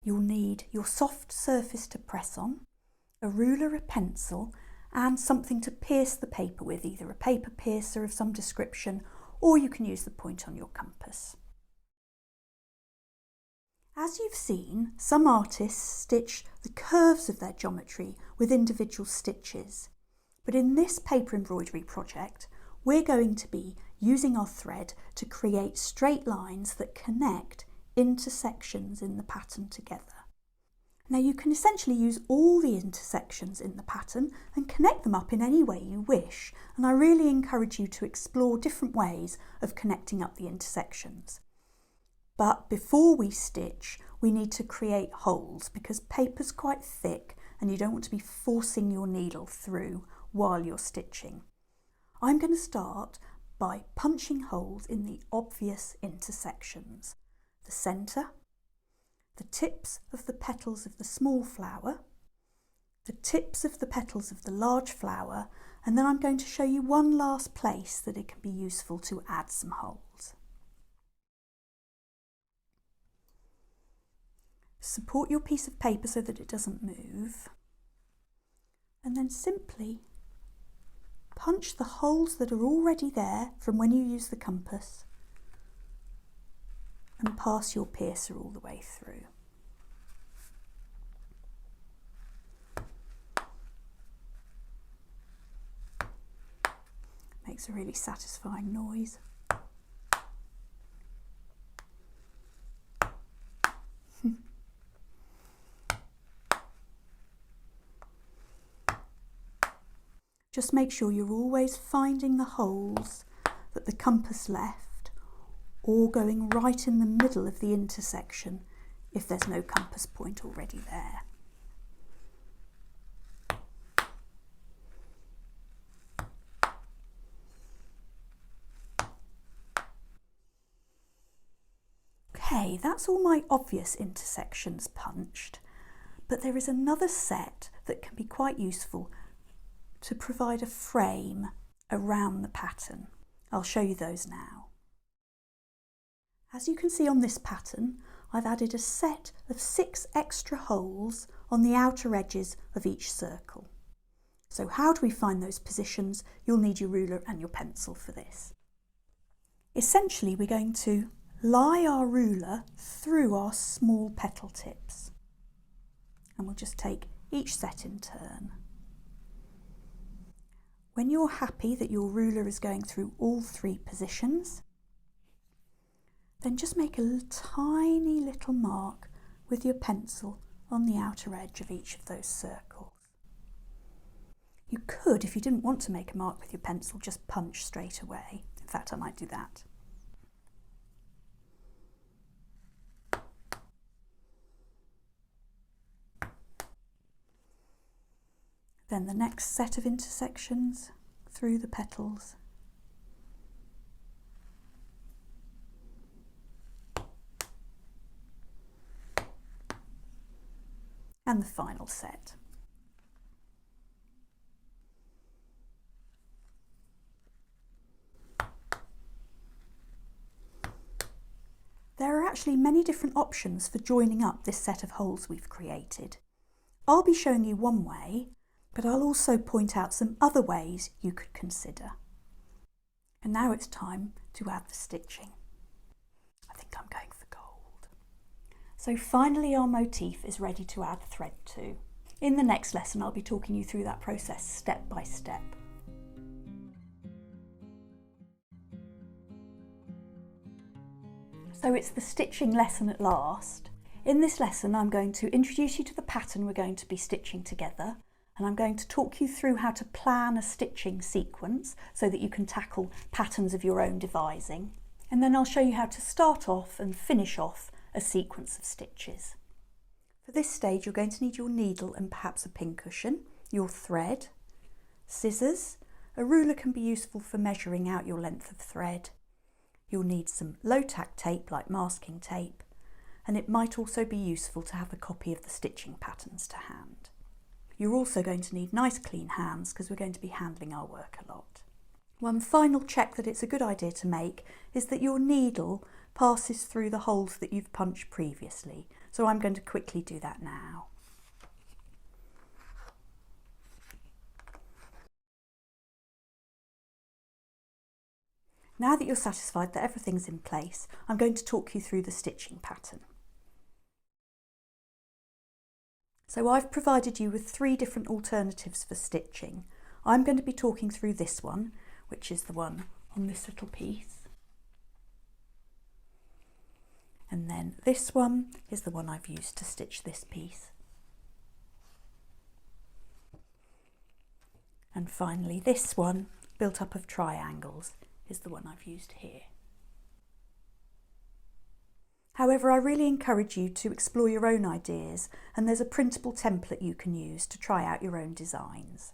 You'll need your soft surface to press on, a ruler, a pencil, and something to pierce the paper with, either a paper piercer of some description, or you can use the point on your compass. As you've seen, some artists stitch the curves of their geometry with individual stitches, but in this paper embroidery project, we're going to be using our thread to create straight lines that connect intersections in the pattern together. Now you can essentially use all the intersections in the pattern and connect them up in any way you wish, and I really encourage you to explore different ways of connecting up the intersections. But before we stitch, we need to create holes because paper's quite thick and you don't want to be forcing your needle through while you're stitching. I'm going to start by punching holes in the obvious intersections. The centre, the tips of the petals of the small flower, the tips of the petals of the large flower, and then I'm going to show you one last place that it can be useful to add some holes. Support your piece of paper so that it doesn't move, and then simply punch the holes that are already there from when you use the compass and pass your piercer all the way through. Makes a really satisfying noise. Just make sure you're always finding the holes that the compass left, or going right in the middle of the intersection if there's no compass point already there. Okay, that's all my obvious intersections punched, but there is another set that can be quite useful to provide a frame around the pattern. I'll show you those now. As you can see on this pattern, I've added a set of 6 extra holes on the outer edges of each circle. So how do we find those positions? You'll need your ruler and your pencil for this. Essentially, we're going to lie our ruler through our small petal tips, and we'll just take each set in turn. When you're happy that your ruler is going through all 3 positions, then just make a tiny little mark with your pencil on the outer edge of each of those circles. You could, if you didn't want to make a mark with your pencil, just punch straight away. In fact, I might do that. Then the next set of intersections through the petals. And the final set. actually many different options for joining up this set of holes we've created. I'll be showing you one way, but I'll also point out some other ways you could consider. And now it's time to add the stitching. I think I'm going for gold. So finally our motif is ready to add thread to. In the next lesson I'll be talking you through that process step by step. So it's the stitching lesson at last. In this lesson I'm going to introduce you to the pattern we're going to be stitching together, and I'm going to talk you through how to plan a stitching sequence so that you can tackle patterns of your own devising. And then I'll show you how to start off and finish off a sequence of stitches. For this stage you're going to need your needle and perhaps a pincushion, your thread, scissors, a ruler can be useful for measuring out your length of thread. You'll need some low-tack tape like masking tape, and it might also be useful to have a copy of the stitching patterns to hand. You're also going to need nice clean hands because we're going to be handling our work a lot. One final check that it's a good idea to make is that your needle passes through the holes that you've punched previously, so I'm going to quickly do that now. Now that you're satisfied that everything's in place, I'm going to talk you through the stitching pattern. So I've provided you with 3 different alternatives for stitching. I'm going to be talking through this one, which is the one on this little piece. And then this one is the one I've used to stitch this piece. And finally this one, built up of triangles, is the one I've used here. However, I really encourage you to explore your own ideas, and there's a printable template you can use to try out your own designs.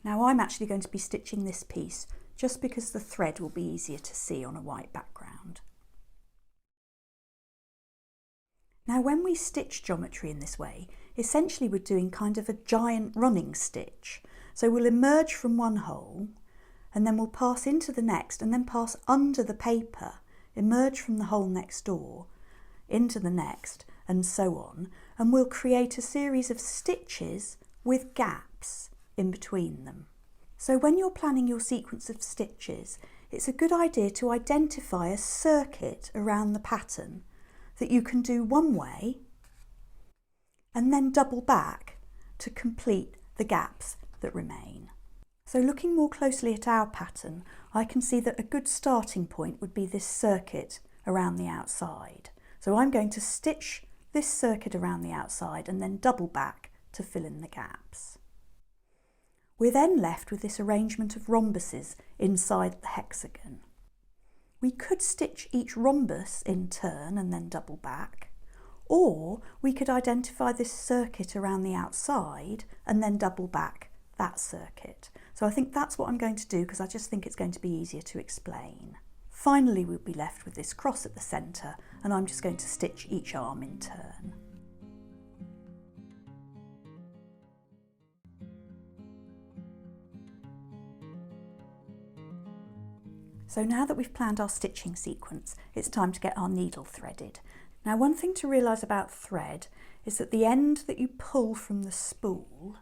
Now I'm actually going to be stitching this piece just because the thread will be easier to see on a white background. Now when we stitch geometry in this way, essentially we're doing kind of a giant running stitch. So we'll emerge from one hole, and then we'll pass into the next and then pass under the paper, emerge from the hole next door, into the next, and so on, and we'll create a series of stitches with gaps in between them. So when you're planning your sequence of stitches, it's a good idea to identify a circuit around the pattern that you can do one way and then double back to complete the gaps that remain. So looking more closely at our pattern, I can see that a good starting point would be this circuit around the outside. So I'm going to stitch this circuit around the outside and then double back to fill in the gaps. We're then left with this arrangement of rhombuses inside the hexagon. We could stitch each rhombus in turn and then double back, or we could identify this circuit around the outside and then double back that circuit. So I think that's what I'm going to do because I just think it's going to be easier to explain. Finally we'll be left with this cross at the centre, and I'm just going to stitch each arm in turn. So now that we've planned our stitching sequence, it's time to get our needle threaded. Now one thing to realise about thread is that the end that you pull from the spool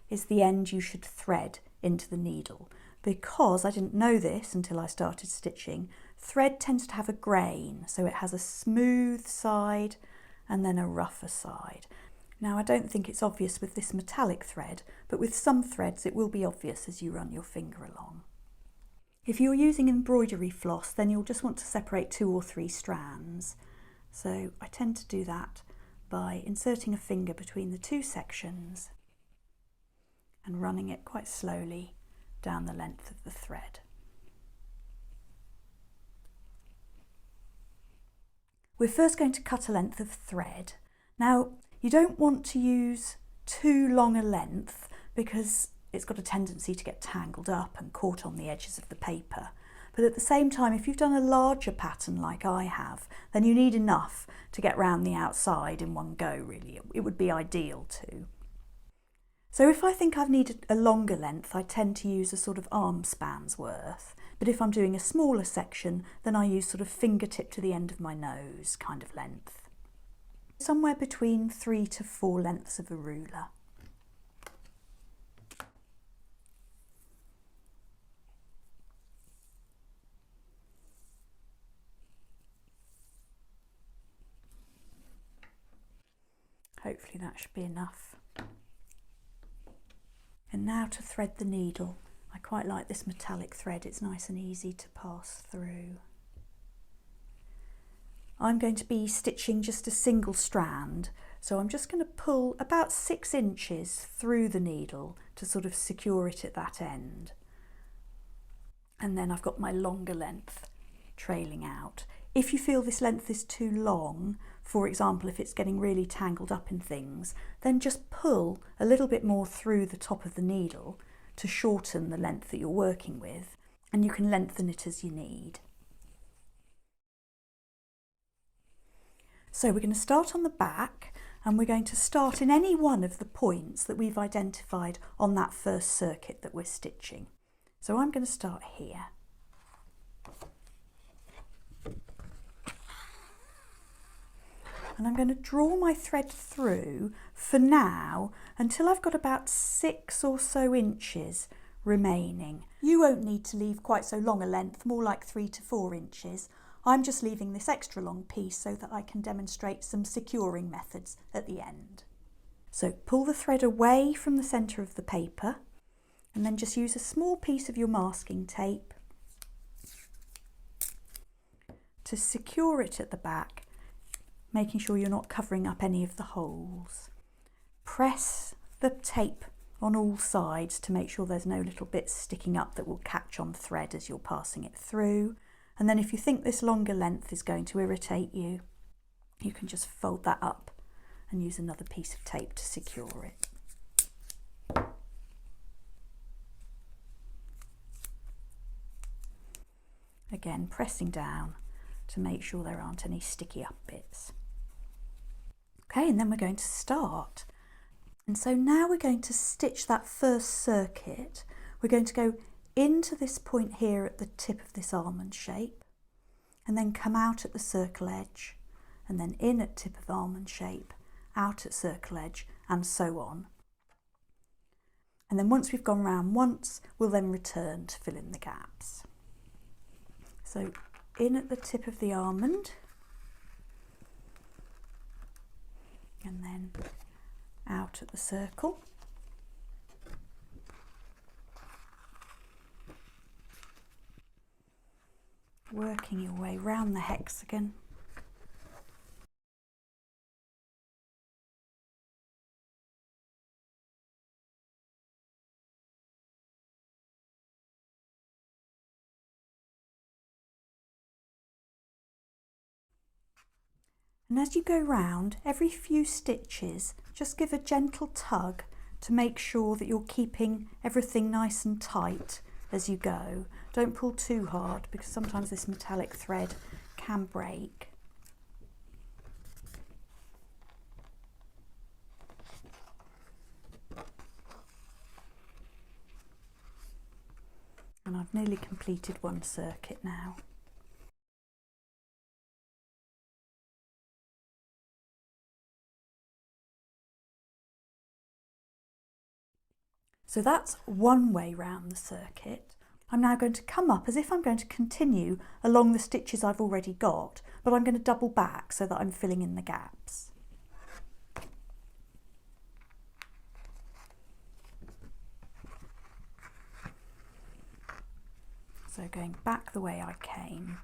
is the end you should thread into the needle. Because I didn't know this until I started stitching, thread tends to have a grain, so it has a smooth side and then a rougher side. Now I don't think it's obvious with this metallic thread, but with some threads it will be obvious as you run your finger along. If you're using embroidery floss, then you'll just want to separate 2 or 3 strands. So I tend to do that by inserting a finger between the 2 sections and running it quite slowly down the length of the thread. We're first going to cut a length of thread. Now you don't want to use too long a length because it's got a tendency to get tangled up and caught on the edges of the paper. But at the same time, if you've done a larger pattern like I have, then you need enough to get round the outside in one go, really. It would be ideal too. So if I think I've needed a longer length, I tend to use a sort of arm span's worth. But if I'm doing a smaller section, then I use sort of fingertip to the end of my nose kind of length. Somewhere between 3 to 4 lengths of a ruler. Hopefully that should be enough. And now to thread the needle. I quite like this metallic thread, it's nice and easy to pass through. I'm going to be stitching just a single strand, so I'm just going to pull about 6 inches through the needle to sort of secure it at that end. And then I've got my longer length trailing out. If you feel this length is too long, for example if it's getting really tangled up in things, then just pull a little bit more through the top of the needle to shorten the length that you're working with, and you can lengthen it as you need. So we're going to start on the back, and we're going to start in any one of the points that we've identified on that first circuit that we're stitching. So I'm going to start here. And I'm going to draw my thread through for now until I've got about 6 or so inches remaining. You won't need to leave quite so long a length, more like 3 to 4 inches. I'm just leaving this extra long piece so that I can demonstrate some securing methods at the end. So pull the thread away from the centre of the paper and then just use a small piece of your masking tape to secure it at the back, making sure you're not covering up any of the holes. Press the tape on all sides to make sure there's no little bits sticking up that will catch on thread as you're passing it through. And then if you think this longer length is going to irritate you, you can just fold that up and use another piece of tape to secure it. Again, pressing down to make sure there aren't any sticky up bits. Okay, and then we're going to start. And so now we're going to stitch that first circuit. We're going to go into this point here at the tip of this almond shape, and then come out at the circle edge, and then in at tip of almond shape, out at circle edge, and so on. And then once we've gone round once, we'll then return to fill in the gaps. So in at the tip of the almond, and then out at the circle. Working your way round the hexagon. And as you go round, every few stitches, just give a gentle tug to make sure that you're keeping everything nice and tight as you go. Don't pull too hard because sometimes this metallic thread can break. And I've nearly completed one circuit now. So that's one way round the circuit. I'm now going to come up as if I'm going to continue along the stitches I've already got, but I'm going to double back so that I'm filling in the gaps. So going back the way I came.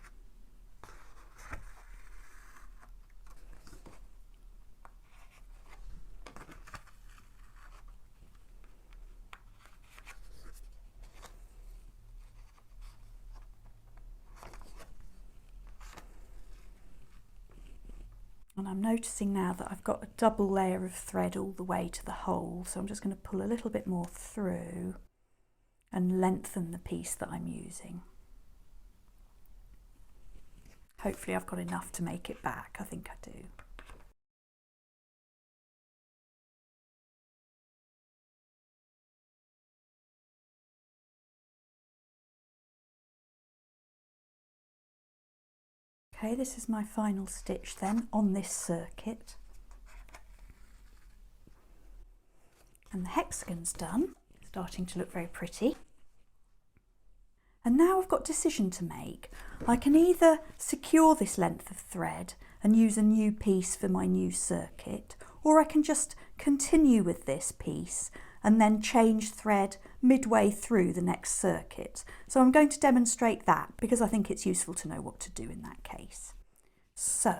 And I'm noticing now that I've got a double layer of thread all the way to the hole, so I'm just going to pull a little bit more through and lengthen the piece that I'm using. Hopefully I've got enough to make it back. I think I do. Okay, this is my final stitch then on this circuit. And the hexagon's done, starting to look very pretty. And now I've got a decision to make. I can either secure this length of thread and use a new piece for my new circuit, or I can just continue with this piece and then change thread midway through the next circuit. So I'm going to demonstrate that because I think it's useful to know what to do in that case. So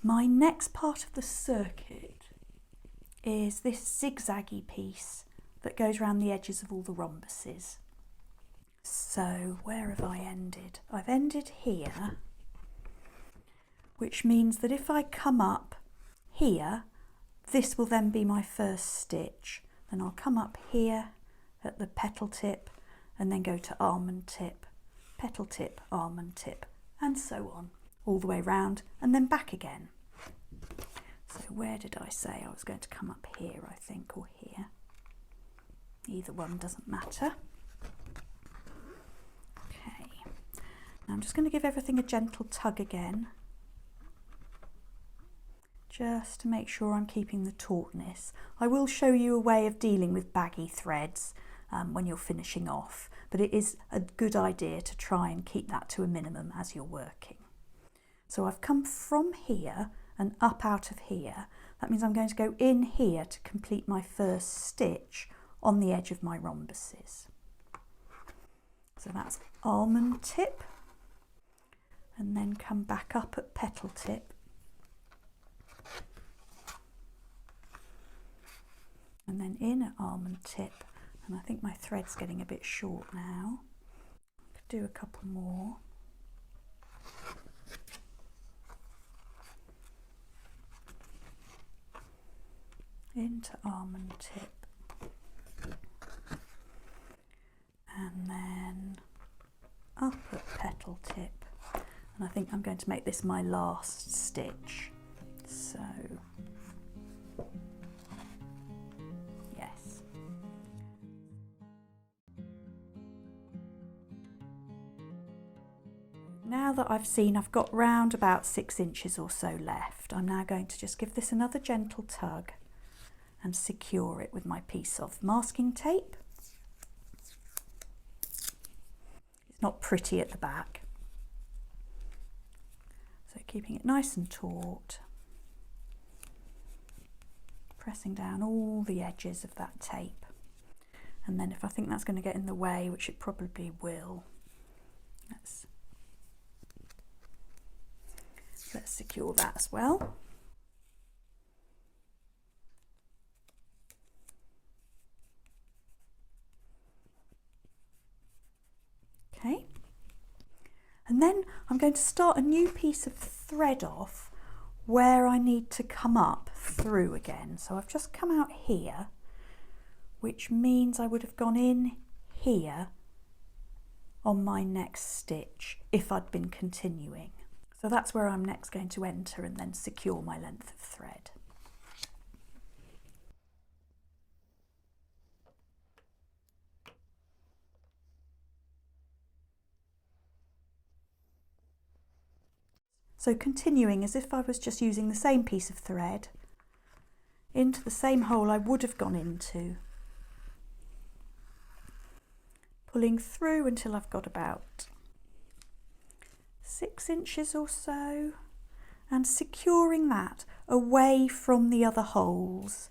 my next part of the circuit is this zigzaggy piece that goes around the edges of all the rhombuses. So where have I ended? I've ended here, which means that if I come up here, this will then be my first stitch. Then I'll come up here at the petal tip and then go to almond tip, petal tip, almond tip, and so on, all the way round and then back again. So where did I say I was going to come up here, I think, or here? Either one doesn't matter. Okay, now I'm just going to give everything a gentle tug again, just to make sure I'm keeping the tautness. I will show you a way of dealing with baggy threads when you're finishing off, but it is a good idea to try and keep that to a minimum as you're working. So I've come from here and up out of here. That means I'm going to go in here to complete my first stitch on the edge of my rhombuses. So that's almond tip, and then come back up at petal tip, and then in at almond tip, and I think my thread's getting a bit short now. Could do a couple more. Into almond tip, and then up at petal tip, and I think I'm going to make this my last stitch. So yes. Now that I've seen I've got round about 6 inches or so left, I'm now going to just give this another gentle tug and secure it with my piece of masking tape. It's not pretty at the back, so keeping it nice and taut, pressing down all the edges of that tape, and then if I think that's going to get in the way, which it probably will, let's secure that as well. Okay, and then I'm going to start a new piece of thread off where I need to come up through again. So I've just come out here, which means I would have gone in here on my next stitch if I'd been continuing. So that's where I'm next going to enter and then secure my length of thread. So continuing as if I was just using the same piece of thread into the same hole I would have gone into, pulling through until I've got about 6 inches or so, and securing that away from the other holes.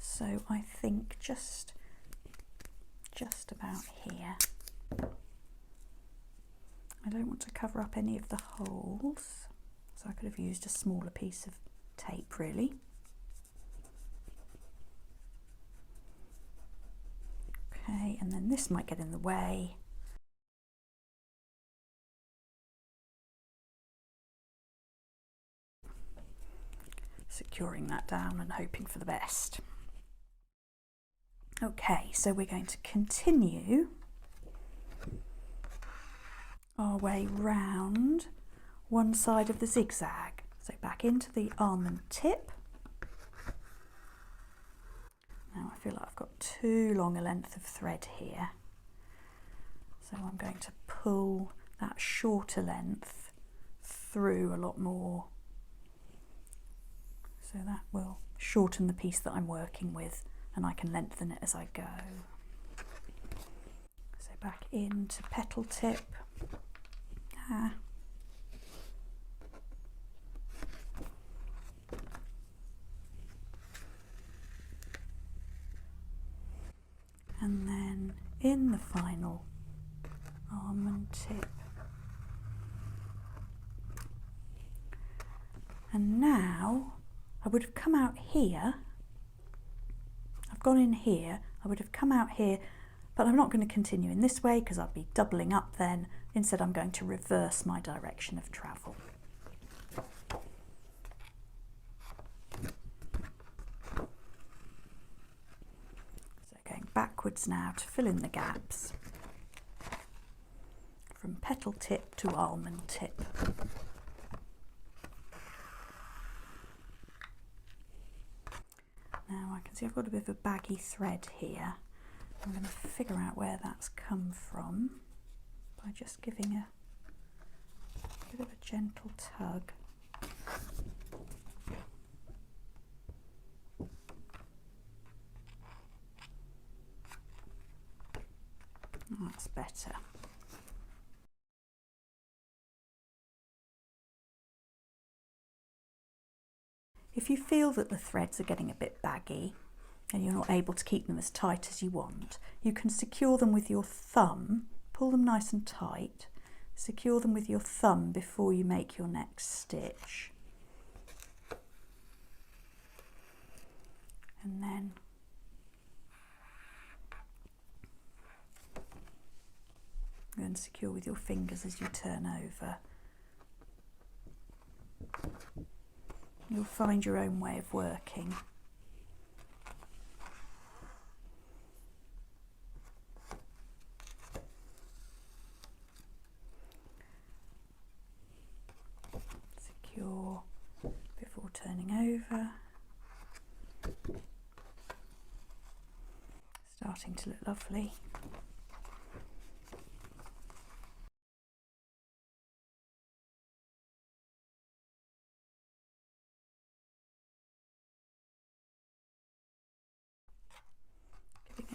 So I think just about here. I don't want to cover up any of the holes, so I could have used a smaller piece of tape really. Okay, and then this might get in the way. Securing that down and hoping for the best. Okay, so we're going to continue our way round one side of the zigzag. So back into the almond tip. Now I feel like I've got too long a length of thread here, so I'm going to pull that shorter length through a lot more. So that will shorten the piece that I'm working with, and I can lengthen it as I go. So back into petal tip. And then in the final almond tip. And now I would have come out here. I've gone in here, I would have come out here, but I'm not going to continue in this way because I'd be doubling up then. Instead, I'm going to reverse my direction of travel. So going backwards now to fill in the gaps from petal tip to almond tip. Now I can see I've got a bit of a baggy thread here. I'm going to figure out where that's come from by just giving a bit of a gentle tug. That's better. If you feel that the threads are getting a bit baggy and you're not able to keep them as tight as you want, you can secure them with your thumb, pull them nice and tight, secure them with your thumb before you make your next stitch. And then go and secure with your fingers as you turn over. You'll find your own way of working. Secure before turning over. Starting to look lovely.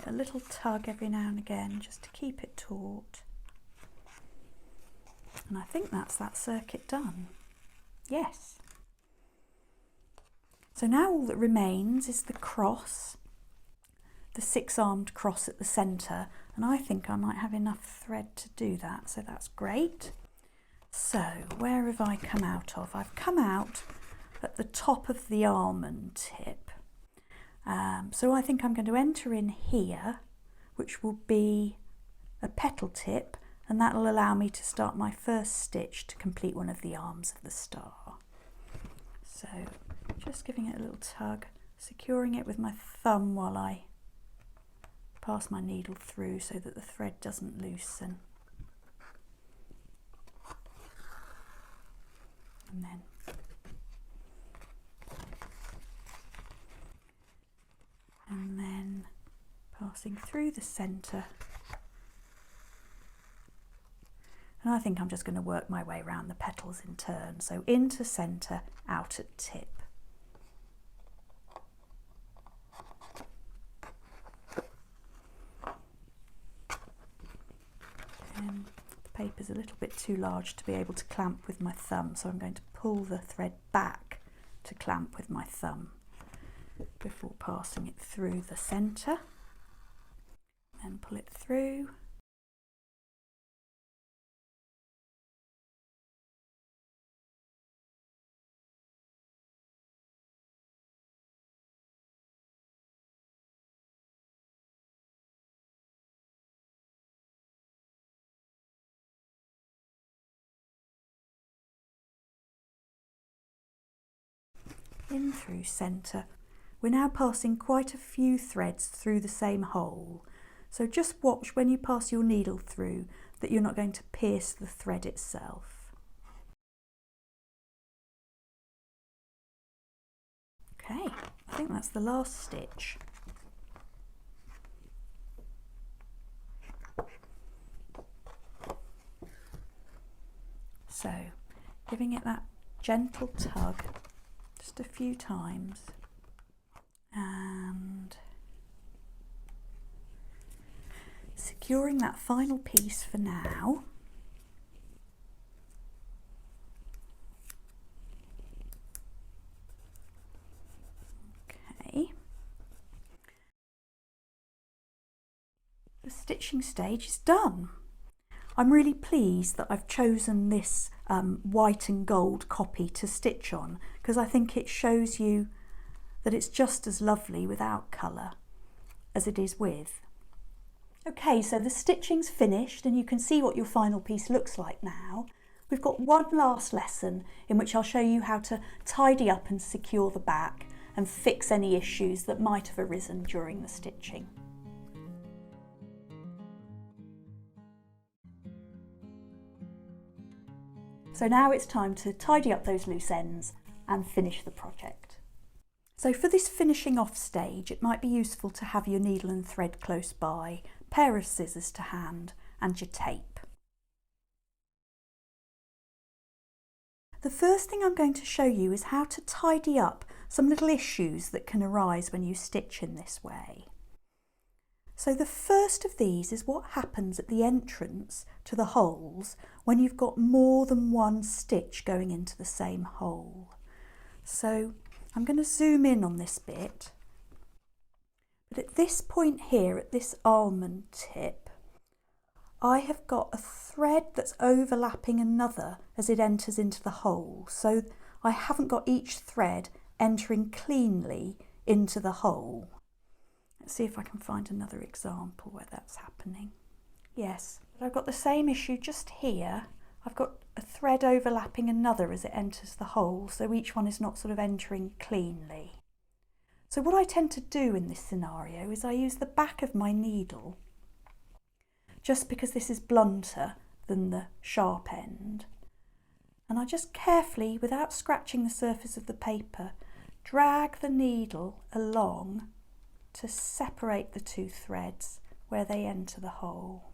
A little tug every now and again just to keep it taut. And I think that's that circuit done. Yes. So now all that remains is the cross, the six-armed cross at the centre, and I think I might have enough thread to do that, so that's great. So where have I come out of? I've come out at the top of the almond tip. So I think I'm going to enter in here, which will be a petal tip, and that will allow me to start my first stitch to complete one of the arms of the star. So just giving it a little tug, securing it with my thumb while I pass my needle through so that the thread doesn't loosen. And then passing through the centre, and I think I'm just going to work my way around the petals in turn, so into centre, out at tip. The paper's a little bit too large to be able to clamp with my thumb, so I'm going to pull the thread back to clamp with my thumb before passing it through the centre, then pull it through. In through centre. We're now passing quite a few threads through the same hole, so just watch when you pass your needle through that you're not going to pierce the thread itself. Okay, I think that's the last stitch. So giving it that gentle tug just a few times and securing that final piece for now. Okay. The stitching stage is done. I'm really pleased that I've chosen this white and gold copy to stitch on, because I think it shows you that it's just as lovely without colour as it is with. Okay, so the stitching's finished and you can see what your final piece looks like now. We've got one last lesson in which I'll show you how to tidy up and secure the back and fix any issues that might have arisen during the stitching. So now it's time to tidy up those loose ends and finish the project. So for this finishing off stage, it might be useful to have your needle and thread close by, pair of scissors to hand and your tape. The first thing I'm going to show you is how to tidy up some little issues that can arise when you stitch in this way. So the first of these is what happens at the entrance to the holes when you've got more than one stitch going into the same hole. So I'm going to zoom in on this bit, but at this point here, at this almond tip, I have got a thread that's overlapping another as it enters into the hole. So I haven't got each thread entering cleanly into the hole. Let's see if I can find another example where that's happening. Yes, but I've got the same issue just here. I've got a thread overlapping another as it enters the hole, so each one is not sort of entering cleanly. So what I tend to do in this scenario is I use the back of my needle, just because this is blunter than the sharp end. And I just carefully, without scratching the surface of the paper, drag the needle along to separate the two threads where they enter the hole.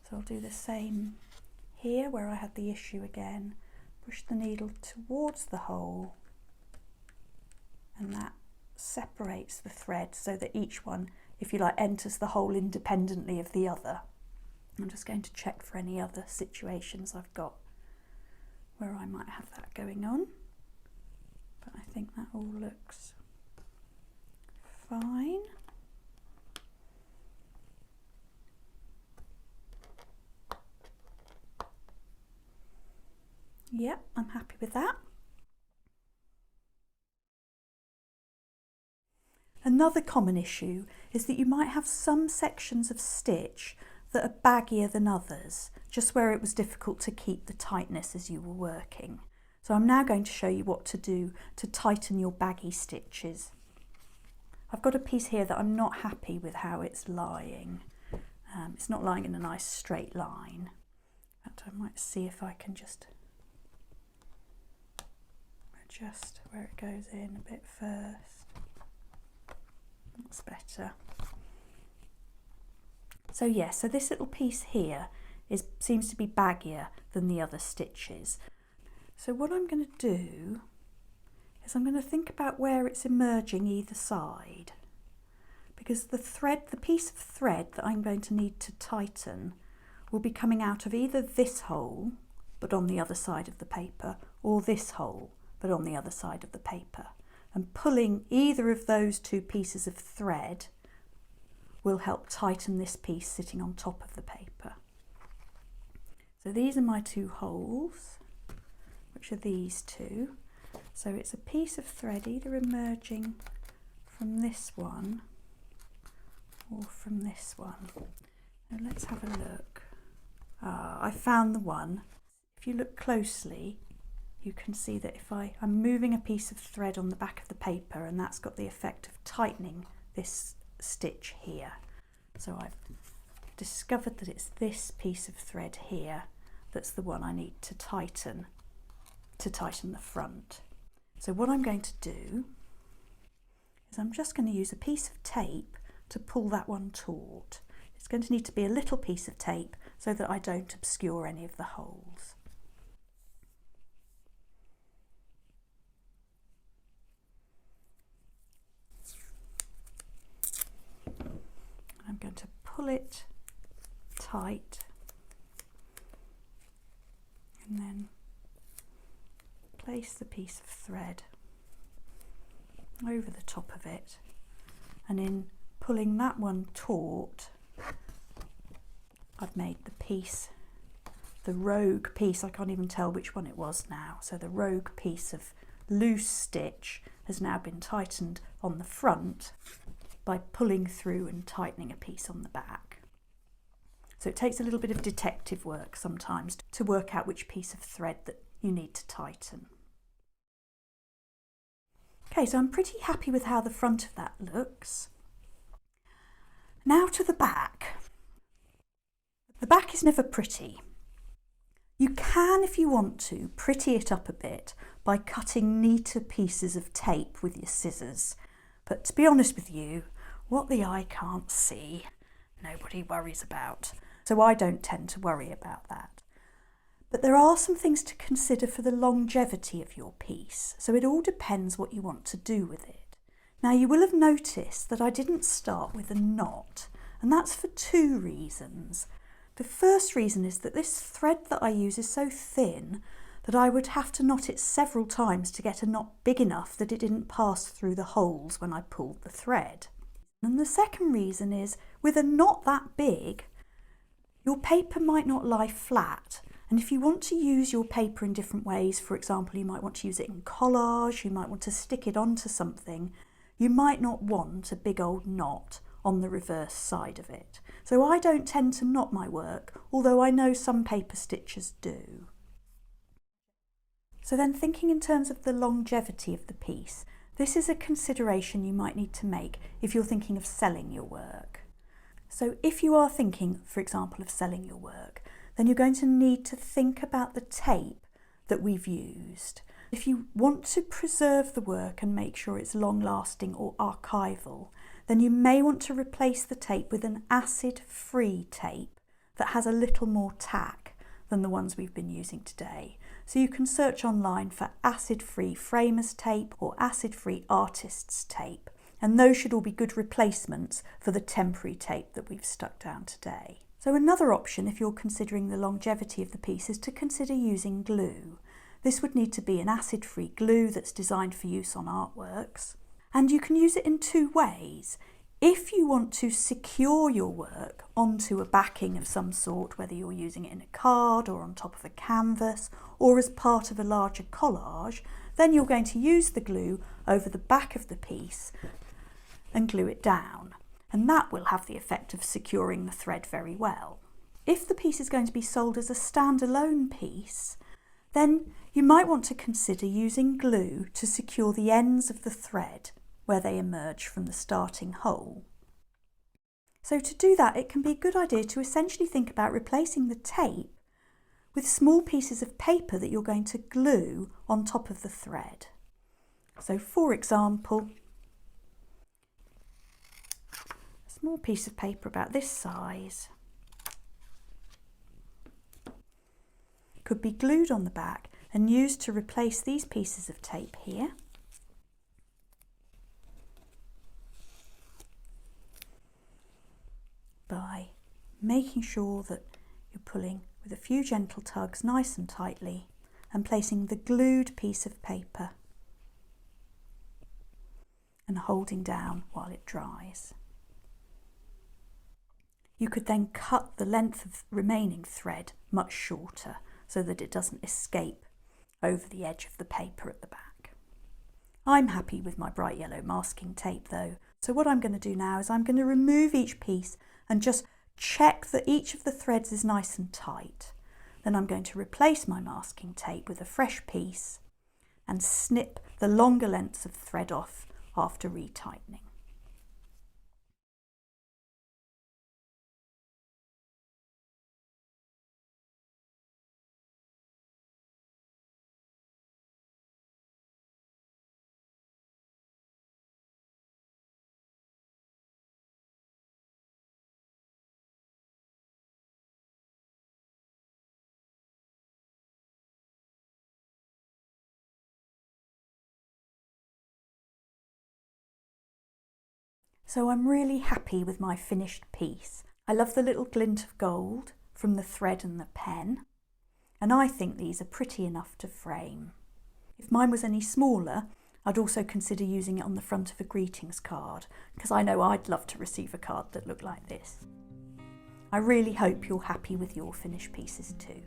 So I'll do the same here where I had the issue again. Push the needle towards the hole and that separates the threads so that each one, if you like, enters the hole independently of the other. I'm just going to check for any other situations I've got where I might have that going on, but I think that all looks fine. Yep, I'm happy with that. Another common issue is that you might have some sections of stitch that are baggier than others, just where it was difficult to keep the tightness as you were working. So I'm now going to show you what to do to tighten your baggy stitches. I've got a piece here that I'm not happy with how it's lying. It's not lying in a nice straight line. But I might see if I can just adjust where it goes in a bit first. That's better. So yeah, so this little piece here seems to be baggier than the other stitches. So what I'm going to do is I'm going to think about where it's emerging either side, because the piece of thread that I'm going to need to tighten will be coming out of either this hole but on the other side of the paper, or this hole but on the other side of the paper, and pulling either of those two pieces of thread will help tighten this piece sitting on top of the paper. So these are my two holes, which are these two. So it's a piece of thread either emerging from this one or from this one. Now let's have a look. I found the one. If you look closely, you can see that if I'm moving a piece of thread on the back of the paper, and that's got the effect of tightening this stitch here. So I've discovered that it's this piece of thread here that's the one I need to tighten the front. So what I'm going to do is I'm just going to use a piece of tape to pull that one taut. It's going to need to be a little piece of tape so that I don't obscure any of the holes. going to pull it tight and then place the piece of thread over the top of it, and in pulling that one taut, I've made the piece, the rogue piece, I can't even tell which one it was now, so the rogue piece of loose stitch has now been tightened on the front by pulling through and tightening a piece on the back. So it takes a little bit of detective work sometimes to work out which piece of thread that you need to tighten. Okay, so I'm pretty happy with how the front of that looks. Now to the back. The back is never pretty. You can, if you want to, pretty it up a bit by cutting neater pieces of tape with your scissors. But to be honest with you, what the eye can't see, nobody worries about. So I don't tend to worry about that. But there are some things to consider for the longevity of your piece. So it all depends what you want to do with it. Now you will have noticed that I didn't start with a knot, and that's for two reasons. The first reason is that this thread that I use is so thin that I would have to knot it several times to get a knot big enough that it didn't pass through the holes when I pulled the thread. And the second reason is, with a knot that big, your paper might not lie flat. And if you want to use your paper in different ways, for example, you might want to use it in collage, you might want to stick it onto something, you might not want a big old knot on the reverse side of it. So I don't tend to knot my work, although I know some paper stitchers do. So then, thinking in terms of the longevity of the piece, this is a consideration you might need to make if you're thinking of selling your work. So if you are thinking, for example, of selling your work, then you're going to need to think about the tape that we've used. If you want to preserve the work and make sure it's long-lasting or archival, then you may want to replace the tape with an acid-free tape that has a little more tack than the ones we've been using today. So you can search online for acid-free framers tape or acid-free artists tape, and those should all be good replacements for the temporary tape that we've stuck down today. So another option, if you're considering the longevity of the piece, is to consider using glue. This would need to be an acid-free glue that's designed for use on artworks. And you can use it in two ways. If you want to secure your work onto a backing of some sort, whether you're using it in a card or on top of a canvas or as part of a larger collage, then you're going to use the glue over the back of the piece and glue it down. And that will have the effect of securing the thread very well. If the piece is going to be sold as a standalone piece, then you might want to consider using glue to secure the ends of the thread where they emerge from the starting hole. So to do that, it can be a good idea to essentially think about replacing the tape with small pieces of paper that you're going to glue on top of the thread. So for example, a small piece of paper about this size could be glued on the back and used to replace these pieces of tape here. By making sure that you're pulling with a few gentle tugs nice and tightly and placing the glued piece of paper and holding down while it dries. You could then cut the length of remaining thread much shorter so that it doesn't escape over the edge of the paper at the back. I'm happy with my bright yellow masking tape though, so what I'm going to do now is I'm going to remove each piece and just check that each of the threads is nice and tight. Then I'm going to replace my masking tape with a fresh piece and snip the longer lengths of thread off after retightening. So I'm really happy with my finished piece. I love the little glint of gold from the thread and the pen, and I think these are pretty enough to frame. If mine was any smaller, I'd also consider using it on the front of a greetings card, because I know I'd love to receive a card that looked like this. I really hope you're happy with your finished pieces too.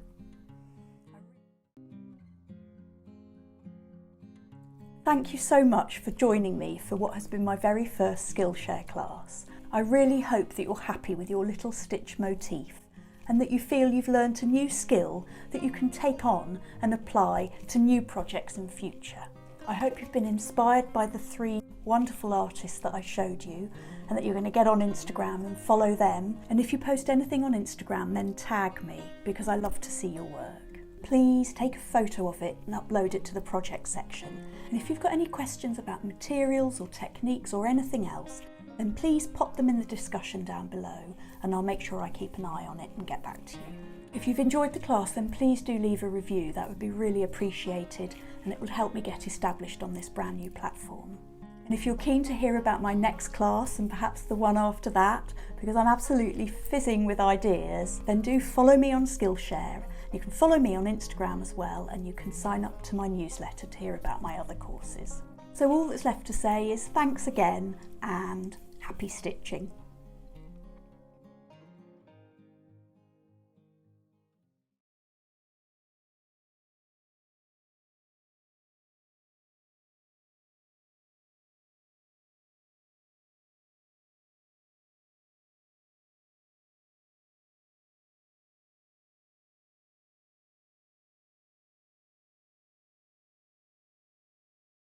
Thank you so much for joining me for what has been my very first Skillshare class. I really hope that you're happy with your little stitch motif and that you feel you've learnt a new skill that you can take on and apply to new projects in future. I hope you've been inspired by the 3 wonderful artists that I showed you and that you're going to get on Instagram and follow them. And if you post anything on Instagram, then tag me because I love to see your work. Please take a photo of it and upload it to the project section. And if you've got any questions about materials or techniques or anything else, then please pop them in the discussion down below and I'll make sure I keep an eye on it and get back to you. If you've enjoyed the class, then please do leave a review. That would be really appreciated and it would help me get established on this brand new platform. And if you're keen to hear about my next class and perhaps the one after that, because I'm absolutely fizzing with ideas, then do follow me on Skillshare. You can follow me on Instagram as well, and you can sign up to my newsletter to hear about my other courses. So all that's left to say is thanks again and happy stitching.